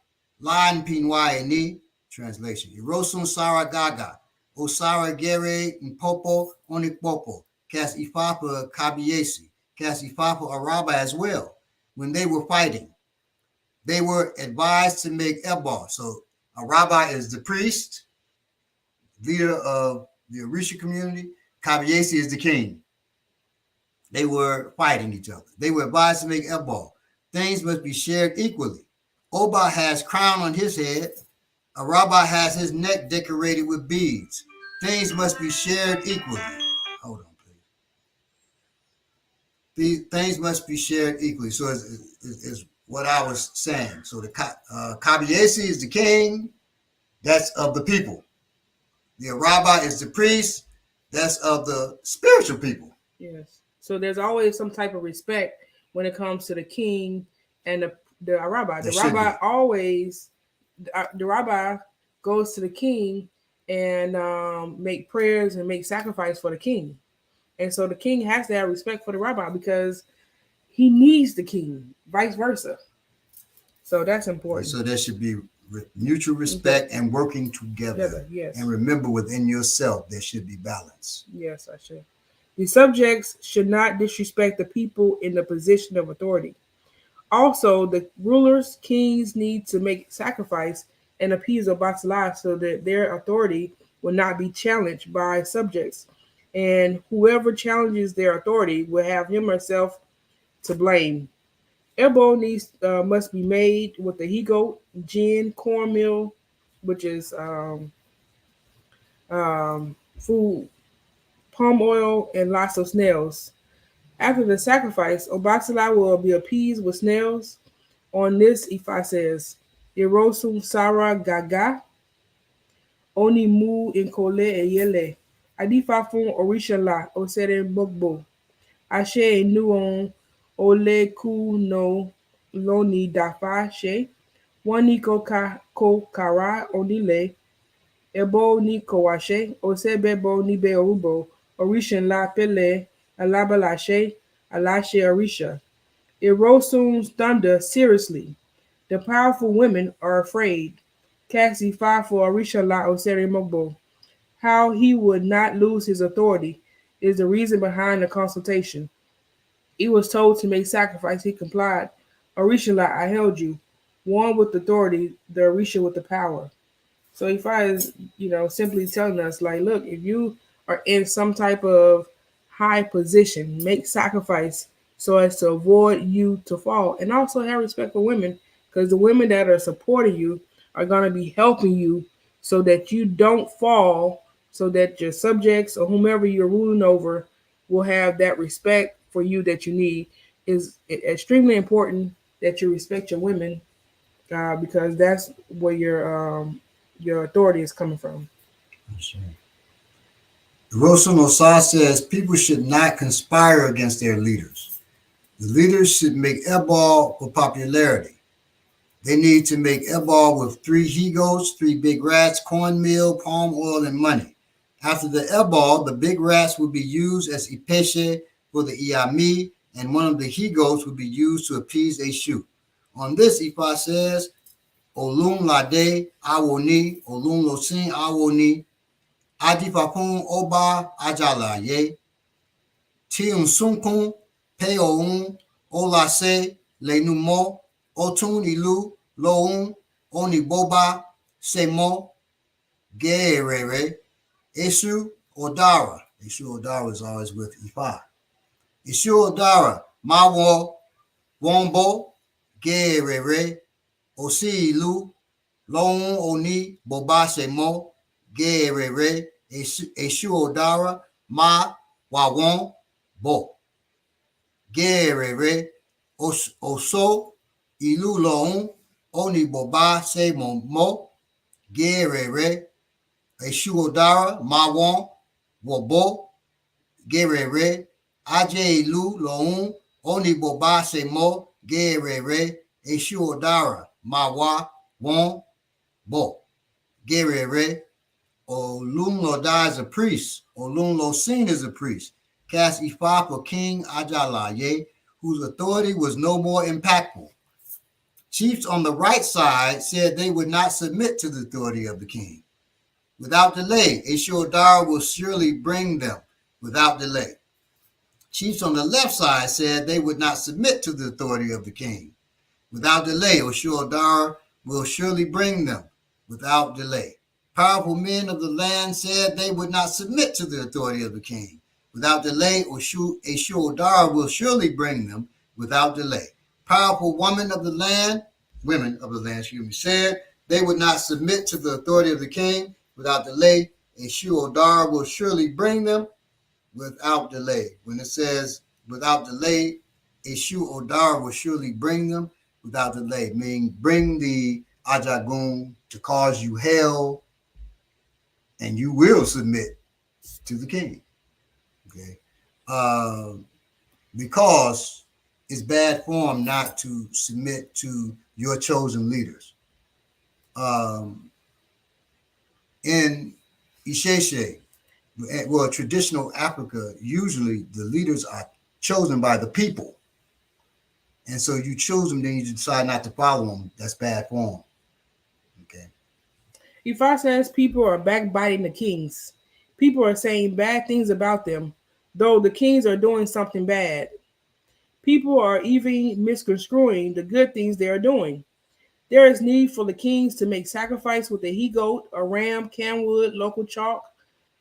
Lan Pinwa Eni. Translation. Irosun Sara Gaga, Osara Gere Mpopo Onikpopo, Kas Ifapa Kabiesi, Kas Ifapa Araba as well. When they were fighting, they were advised to make Ebal. So Araba is the priest, leader of the Orisa community. Kabiesi is the king. They were fighting each other. They were advised to make Ebal. Things must be shared equally. Oba has crown on his head. Araba has his neck decorated with beads. Things must be shared equally. Hold on, please. These things must be shared equally. So it's what I was saying. So the Kabiesi is the king. That's of the people. The Araba is the priest. That's of the spiritual people. Yes. So there's always some type of respect when it comes to the king and the Araba. The Araba always, the Araba goes to the king and make prayers and make sacrifice for the king. And so the king has to have respect for the Araba because he needs the king, vice versa. So that's important. So there should be mutual respect and working together. Yes. And remember, within yourself, there should be balance. Yes, I should. The subjects should not disrespect the people in the position of authority. Also, the rulers, kings need to make sacrifice and appease Obatala so that their authority will not be challenged by subjects. And whoever challenges their authority will have him or herself to blame. Ebo must be made with the he goat, gin, cornmeal, which is food, palm oil, and lots of snails. After the sacrifice, Obatala will be appeased with snails. On this, Ifa says, Irosum Sara Gaga, Oni Mu Inkole Eyele, Adifa fun Orisha la Osere Bogbo, Ashe Nuon Ole Ku no Loni Dafa She, Wani Ko Kara Onile, Ebo ni Kowashe, Osebebo ni Beorubo, Orishan la Pele, Alabalashe, Alashe Orisha. Irosum's thunder seriously. The powerful women are afraid. Cassie fought for Orisha La Oseri Mogbo. How he would not lose his authority is the reason behind the consultation. He was told to make sacrifice. He complied. Orisha La, I held you. One with authority, the Orisha with the power. So Ifa is, simply telling us, like, look, if you are in some type of high position, make sacrifice so as to avoid you to fall. And also have respect for women, because the women that are supporting you are going to be helping you so that you don't fall, so that your subjects or whomever you're ruling over will have that respect for you that you need. Is extremely important that you respect your women, because that's where your authority is coming from. Rosun Osa says people should not conspire against their leaders. The leaders should make Ebal for popularity. They need to make Ebal with 3 he-goats, 3 big rats, cornmeal, palm oil, and money. After the Ebal, the big rats will be used as Ipeshe for the Iami, and one of the he-goats will be used to appease Eshu. On this, Ifa says, Olun Lade Awoni, Olun Losin Awoni, Adifakun Oba Ajalaye, Tiun Sunkun, Peoun, Olase, Lenumo, Otun Ilu, Loun, Oniboba, Semo, Gerere, Esu Odara. Esu Odara is always with Ifa. Esu Odara, Mawo, Wombo, Gerere, Osi Ilu, Loun Oni, Boba Semo, Gerere, Eshu Odara, Ma, Wawon, Bo. Gerere, Oso, Ilu Loun, Oni Boba Semo Mo, Gerere, Eshu Odara, Mawon, Wobo, Gerere, Aje Ilu Loun, Oni Boba Semo, Gerere, Eshu Odara, Mawa, Won, Bo. Gerere, Olun Loda is a priest. Olun Losin is a priest. Cast Ifa for King Ajalaye, whose authority was no more impactful. Chiefs on the right side said they would not submit to the authority of the king. Without delay, Eshodara will surely bring them without delay. Chiefs on the left side said they would not submit to the authority of the king. Without delay, Eshodara will surely bring them without delay. Powerful men of the land said they would not submit to the authority of the king. Without delay, Eshodara will surely bring them without delay. Powerful women of the land, said they would not submit to the authority of the king. Without delay, Eshodara will surely bring them without delay. When it says without delay, Eshodara will surely bring them without delay, meaning bring the Ajagun to cause you hell, and you will submit to the king. Okay, because it's bad form not to submit to your chosen leaders. In Isheshe, well, traditional Africa, usually the leaders are chosen by the people. And so you choose them, then you decide not to follow them. That's bad form. Okay. Ifa says people are backbiting the kings. People are saying bad things about them, though the kings are doing something bad. People are even misconstruing the good things they are doing. There is need for the kings to make sacrifice with a he goat, a ram, camwood, local chalk,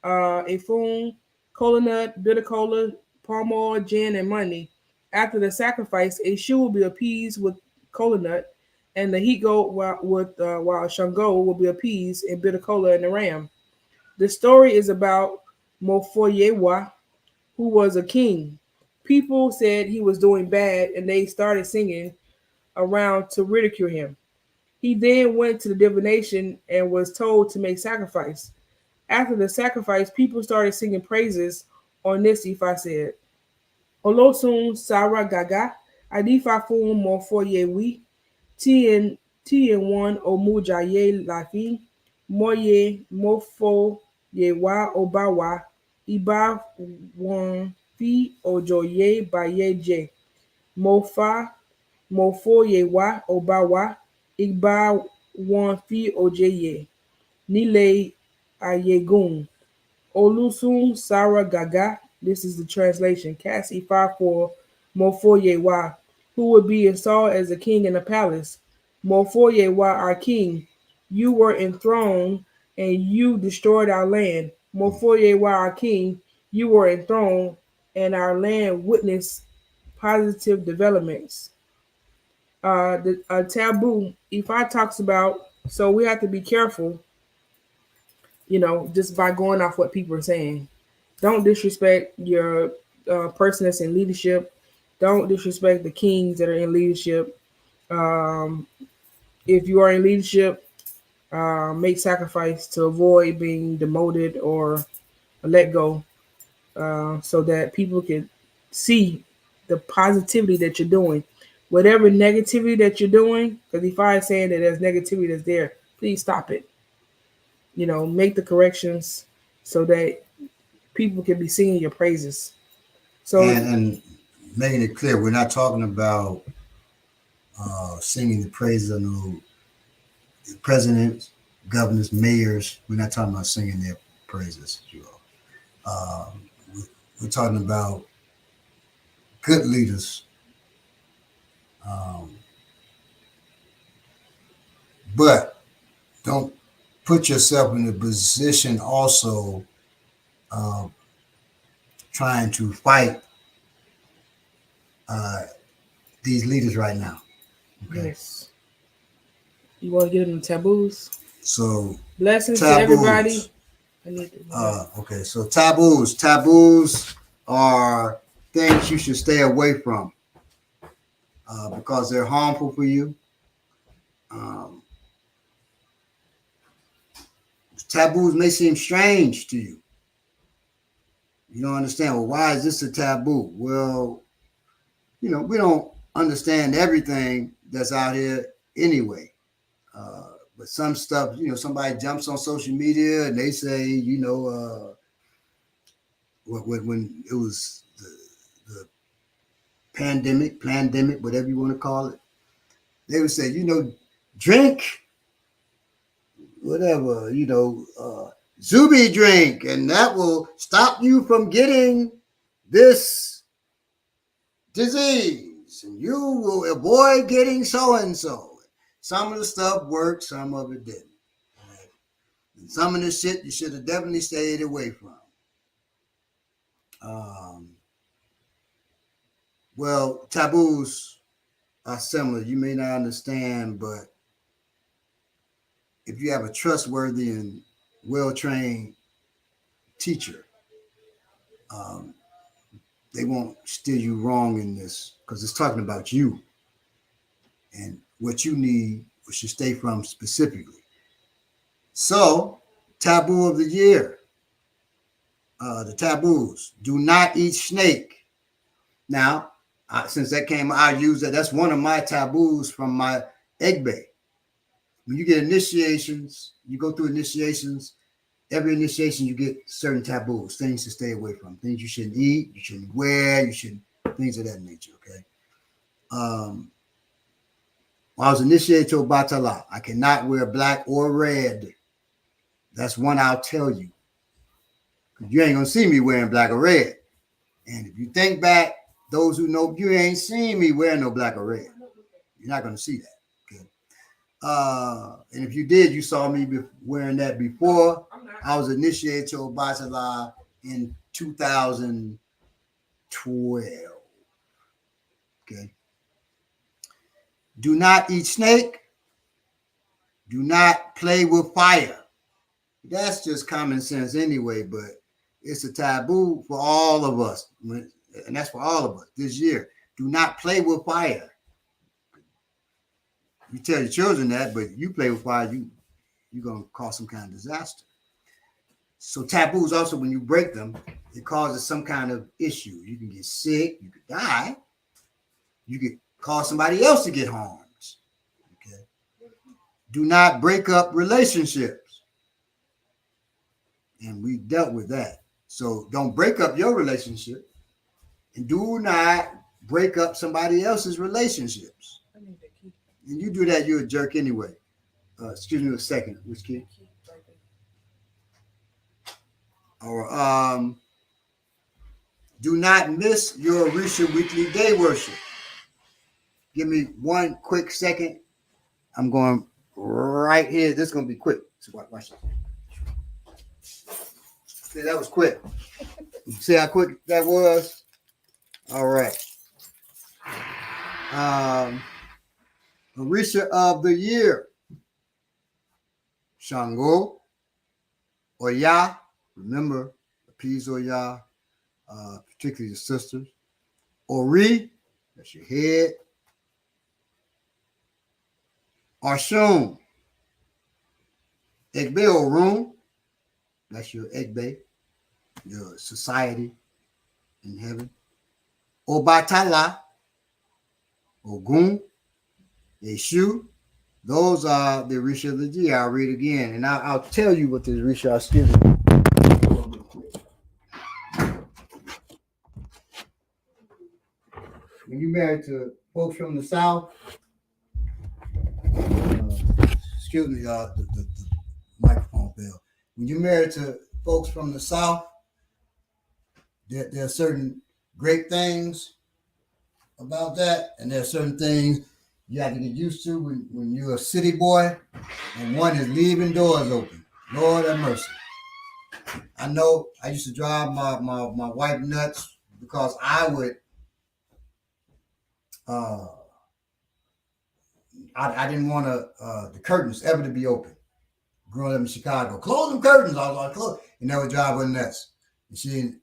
a foon, cola nut, bitter cola, palm oil, gin, and money. After the sacrifice, a shoe will be appeased with cola nut, and the he goat while Shango will be appeased in bitter cola and the ram. The story is about Mofoyewa, who was a king. People said he was doing bad, and they started singing around to ridicule him. He then went to the divination and was told to make sacrifice. After the sacrifice, people started singing praises on this Ifa said. Olosun Sara Gaga, Adifa Fun Mofo Yewi, Tien one Omuja Ye Lafi, Moye Mofo Yewa Obawa, Iba Won Fi Ojo Ye Ba Ye Je, Mofa Mofo Yewa Obawa, Igba Won Fi Oje Ye, Nile Ayegun. Olusun Sara Gaga, this is the translation, Cassie 5-4 Mofoyewa, who would be installed as a king in the palace. Mofoyewa, our king, you were enthroned and you destroyed our land. Mofoyewa, our king, you were enthroned and our land witnessed positive developments. The taboo, if I talks about, so we have to be careful, just by going off what people are saying. Don't disrespect your person that's in leadership. Don't disrespect the kings that are in leadership. Um, if you are in leadership, make sacrifice to avoid being demoted or let go, so that people can see the positivity that you're doing. Whatever negativity that you're doing, because if I saying that there's negativity that's there, please stop it. Make the corrections so that people can be singing your praises. So And making it clear, we're not talking about singing the praises of no presidents, governors, mayors. We're not talking about singing their praises, you all. We're talking about good leaders, um, but don't put yourself in a position also of trying to fight uh, these leaders right now. Okay. yes, you want to get into taboos. So Blessings to taboos. everybody. I need to. Okay. So taboos. Taboos are things you should stay away from because they're harmful for you. Um, taboos may seem strange to you. You don't understand. Well, why is this a taboo? Well, we don't understand everything that's out here anyway. But some stuff, somebody jumps on social media and they say, when it was the pandemic, whatever you want to call it, they would say, drink whatever, Zuby drink, and that will stop you from getting this disease, and you will avoid getting so and so. Some of the stuff worked, some of it didn't. Right? And some of the shit you should have definitely stayed away from. Well, taboos are similar. You may not understand, but if you have a trustworthy and well-trained teacher, um, they won't steer you wrong in this because it's talking about you and what you need or should stay from specifically. So, taboo of the year. The taboos. Do not eat snake. Now, since that came, I use that. That's one of my taboos from my egg bay. When you get initiations, you go through initiations. Every initiation, you get certain taboos, things to stay away from, things you shouldn't eat, you shouldn't wear, you shouldn't, things of that nature. Okay. When I was initiated to Obatala, I cannot wear black or red. That's one I'll tell you. You ain't gonna see me wearing black or red. And if you think back, those who know, you ain't seen me wearing no black or red. You're not going to see that. Okay. And if you did, you saw me wearing that before. I was initiated to Obatala in 2012. Okay. Do not eat snake. Do not play with fire. That's just common sense anyway, but it's a taboo for all of us. And that's for all of us this year. Do not play with fire. You tell your children that, but you play with fire, you're going to cause some kind of disaster. So taboos also, when you break them, it causes some kind of issue. You can get sick, you could die, you could cause somebody else to get harmed. Okay. Do not break up relationships. And we dealt with that. So don't break up your relationship, and do not break up somebody else's relationships. And you do that, you're a jerk anyway. Excuse me a second. Which key? Or do not miss your Orisa weekly day worship. Give me one quick second. I'm going right here. This is going to be quick. So watch this. See, that was quick. See how quick that was? All right. Orisa of the year. Shango. Oya. Remember, appease Oya, particularly the sisters. Ori, that's your head. Arshun. Egbe Orun, that's your Egbe, your society in heaven. Obatala, Ogun, Eshu. Those are the Orisa of the year. I'll read again, and I'll tell you what the Orisa is giving. When you're married to folks from the South, excuse me, the microphone fell. When you're married to folks from the South, there are certain great things about that, and there are certain things you have to get used to when you're a city boy, and one is leaving doors open. Lord have mercy. I know I used to drive my wife nuts because I would. I didn't want the curtains ever to be open. Growing up in Chicago, close them curtains. I was like, close. And that would drive her nuts. And she didn't,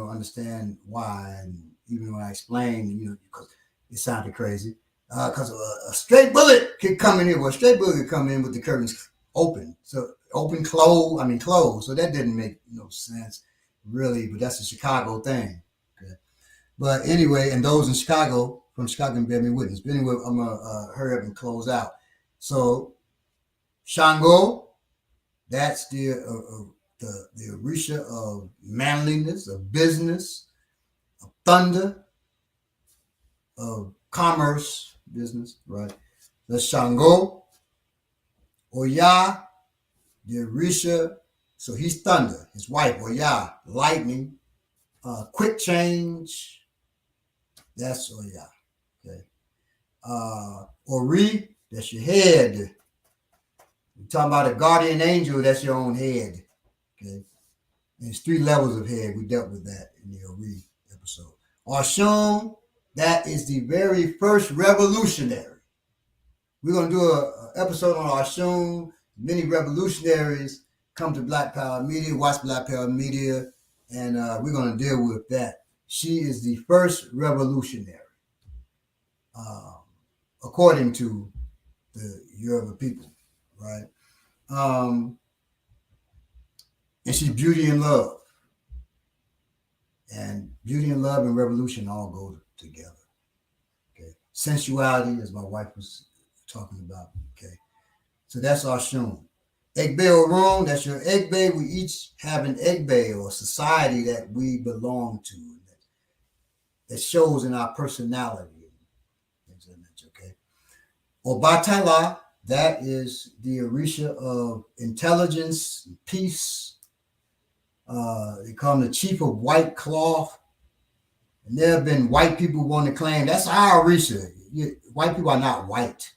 understand why. And even when I explained, because it sounded crazy. Because a straight bullet could come in here. Well, a straight bullet could come in with the curtains open. So closed. So that didn't make no sense, really. But that's a Chicago thing. Okay. But anyway, and those in Chicago, from Chicago, can bear me witness. But anyway, I'm going to hurry up and close out. So, Shango, that's the Orisa of manliness, of business, of thunder, of commerce, business, right? The Shango. Oya, the Orisa, so he's thunder. His wife, Oya, lightning, quick change, that's Oya. Okay. Ori, that's your head. We're talking about a guardian angel, that's your own head. Okay. There's 3 levels of head. We dealt with that in the Ori episode. Arshun, that is the very first revolutionary. We're going to do an episode on Arshun. Many revolutionaries come to Black Power Media, watch Black Power Media, and we're going to deal with that. She is the first revolutionary. According to the Yoruba people, right? And she's beauty and love. And beauty and love and revolution all go together. Okay. Sensuality, as my wife was talking about. Okay. So that's our Shun. Egbe Orun, that's your Egbe. We each have an Egbe or society that we belong to. That shows in our personality. Okay. Obatala, that is the Orisa of intelligence, peace. They call him the chief of white cloth. And there have been white people who want to claim that's our Orisa. White people are not white.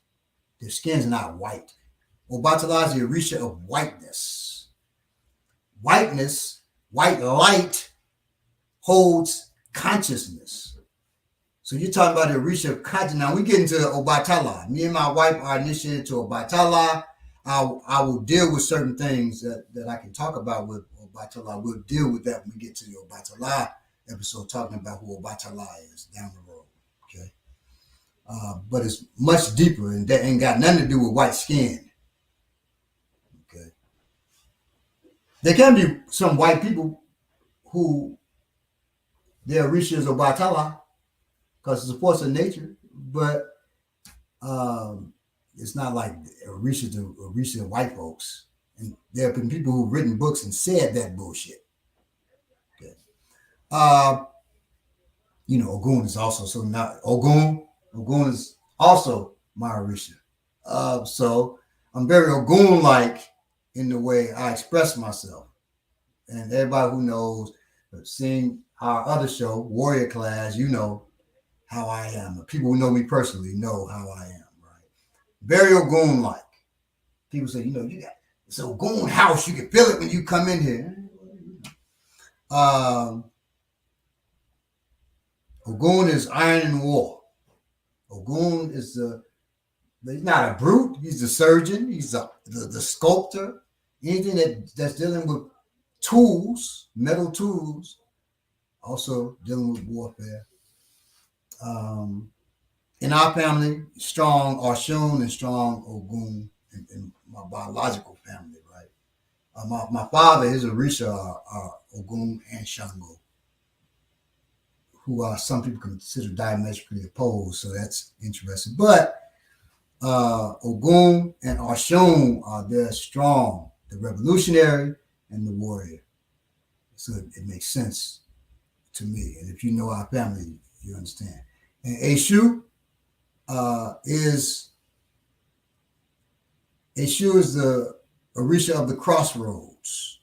Their skin's not white. Obatala is the Orisa of whiteness. Whiteness, white light holds consciousness. So you're talking about the Orisa of consciousness. Now we get into Obatala. Me and my wife are initiated to Obatala. I will deal with certain things that I can talk about with Obatala. We'll deal with that when we get to the Obatala episode, talking about who Obatala is down the road. Okay. But it's much deeper, and that ain't got nothing to do with white skin. Okay. There can be some white people who their Orisa is Obatala because it's a force of nature, but it's not like Orisa of white folks. And there have been people who've written books and said that bullshit. Okay. Ogun is also so not Ogun is also my Orisa. So I'm very Ogun-like in the way I express myself. And everybody who knows, seeing our other show, Warrior Class, you know how I am. People who know me personally know how I am, right? Very Ogun-like. People say, you got this Ogun house. You can feel it when you come in here. Ogun is iron in war. Ogun is he's not a brute. He's the surgeon. He's the sculptor. Anything that's dealing with tools, metal tools, also dealing with warfare. In our family, strong Oshun and strong Ogun in my biological family, right? My father, his Orisa are Ogun and Shango, who are some people consider diametrically opposed, so that's interesting. But Ogun and Oshun they're strong, the revolutionary and the warrior. So it makes sense to me. And if you know our family, you understand. And Eshu is the Orisa of the crossroads.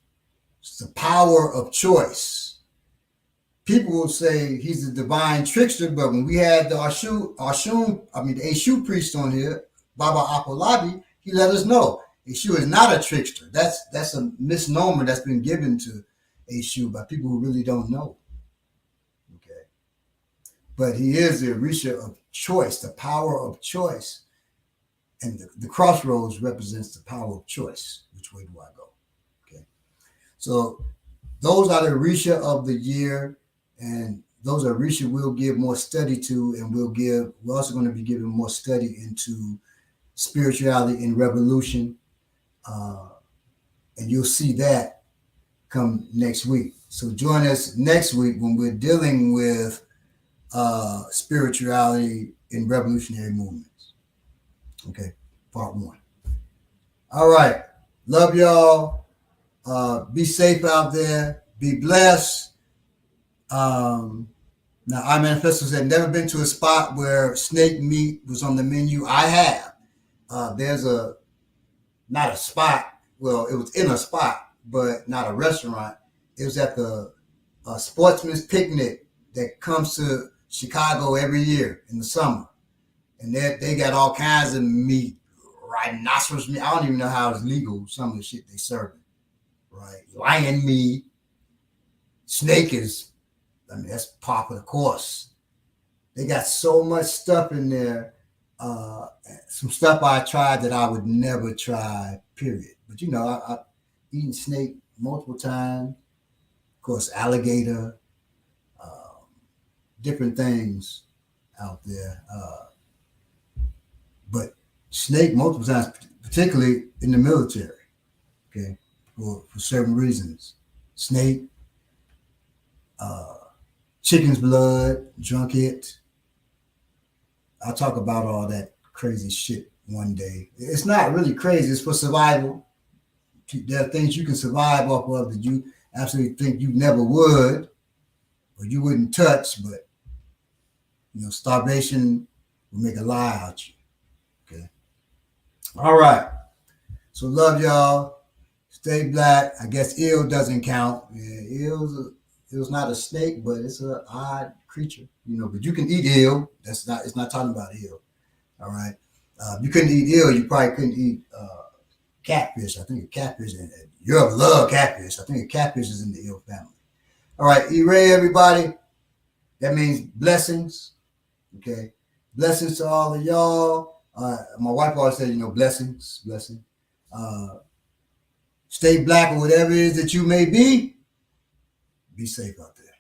It's the power of choice. People will say he's the divine trickster, but when we had the the Eshu priest on here, Baba Akolabi, he let us know Eshu is not a trickster. That's a misnomer that's been given to Eshu by people who really don't know. Okay. But he is the Orisa of choice, the power of choice. And the crossroads represents the power of choice. Which way do I go? Okay. So those are the Orisa of the year. And those are Orisa we'll give more study to, and we're also going to be giving more study into spirituality and revolution. And you'll see that come next week. So join us next week when we're dealing with spirituality in revolutionary movements. Okay, part 1. All right. Love y'all. Be safe out there. Be blessed. Now, I manifestos had never been to a spot where snake meat was on the menu. I have. There's not a spot. Well, it was in a spot, but not a restaurant. It was at the Sportsman's Picnic that comes to Chicago every year in the summer. And they got all kinds of meat, rhinoceros meat. I don't even know how it's legal, some of the shit they serve. Right? Lion meat. Snake is, that's par for the course. They got so much stuff in there. Some stuff I tried that I would never try, period. But I've eaten snake multiple times. Of course, alligator, different things out there. But snake multiple times, particularly in the military, okay, for certain reasons. Snake, chicken's blood, drunk it. I'll talk about all that crazy shit one day. It's not really crazy. It's for survival. There are things you can survive off of that you absolutely think you never would or you wouldn't touch, but, starvation will make a lie out you. Okay. All right. So love y'all. Stay black. I guess eel doesn't count. Yeah, eel's not a snake, but it's an odd creature, but you can eat eel. It's not talking about eel. All right. You couldn't eat eel, you probably couldn't eat catfish. I think a catfish, and Europe love catfish. I think a catfish is in the eel family. All right, E-Ray, everybody. That means blessings. Okay. Blessings to all of y'all. My wife always said, blessings. Stay black or whatever it is that you may be. Be safe out there.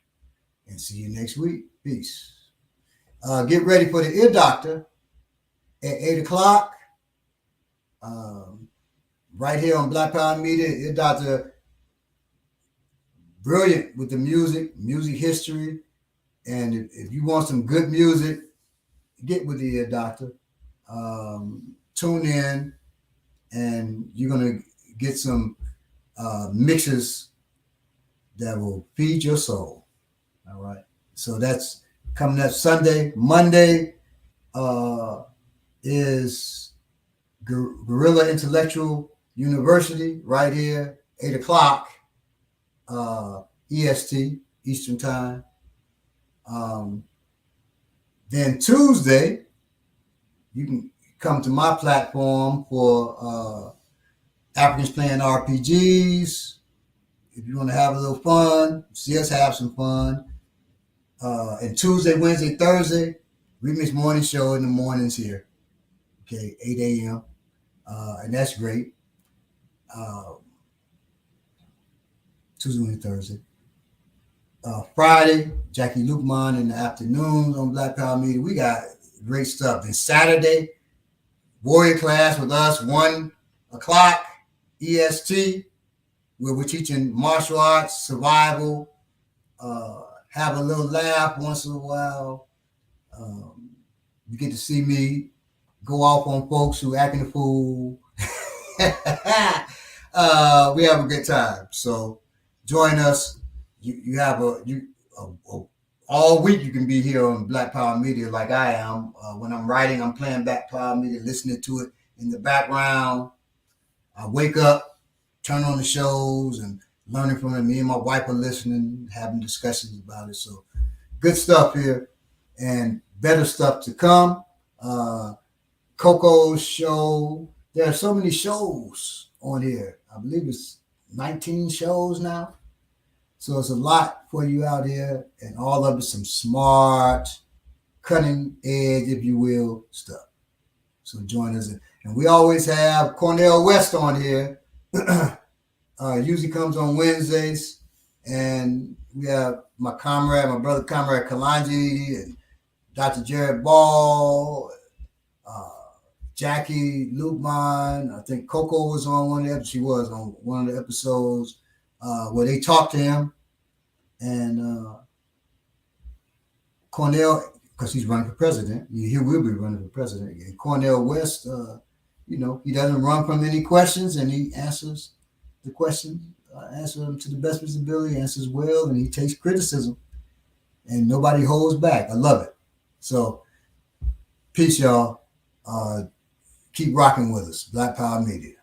And see you next week. Peace. Get ready for the ear doctor at 8 o'clock. Right here on Black Power Media. Ear doctor, brilliant with the music history. And if you want some good music, get with the ear doctor. Tune in, and you're going to get some mixes that will feed your soul. All right. So that's coming up Sunday. Monday is Guerrilla Intellectual University right here, 8 o'clock EST, Eastern Time. Then Tuesday, you can come to my platform for Africans Playing RPGs. If you want to have a little fun, see us have some fun. And Tuesday, Wednesday, Thursday, Remix Morning Show in the mornings here. Okay, 8 a.m. And that's great. Tuesday, Wednesday, Thursday. Friday, Jackie Lukman in the afternoons on Black Power Media. We got great stuff. Then Saturday, Warrior Class with us, 1 o'clock EST, where we're teaching martial arts, survival, have a little laugh once in a while. You get to see me go off on folks who acting a fool. We have a good time. So join us. You have all week you can be here on Black Power Media like I am. When I'm writing, I'm playing Black Power Media, listening to it in the background. I wake up, turn on the shows, and learning from it. Me and my wife are listening, having discussions about it. So good stuff here, and better stuff to come. Coco's show. There are so many shows on here. I believe it's 19 shows now. So it's a lot for you out here, and all of it some smart, cutting edge, if you will, stuff. So join us. And we always have Cornell West on here. Usually comes on Wednesdays. And we have my brother comrade Kalanji, and Dr. Jared Ball, Jackie Lukman. I think Coco was on one of the episodes. She was on one of the episodes where they talked to him. And Cornell, because he's running for president, he will be running for president again. Cornell West, he doesn't run from any questions, and he answers the questions, answers them to the best of his ability, answers well, and he takes criticism, and nobody holds back. I love it. So, peace, y'all. Keep rocking with us. Black Power Media.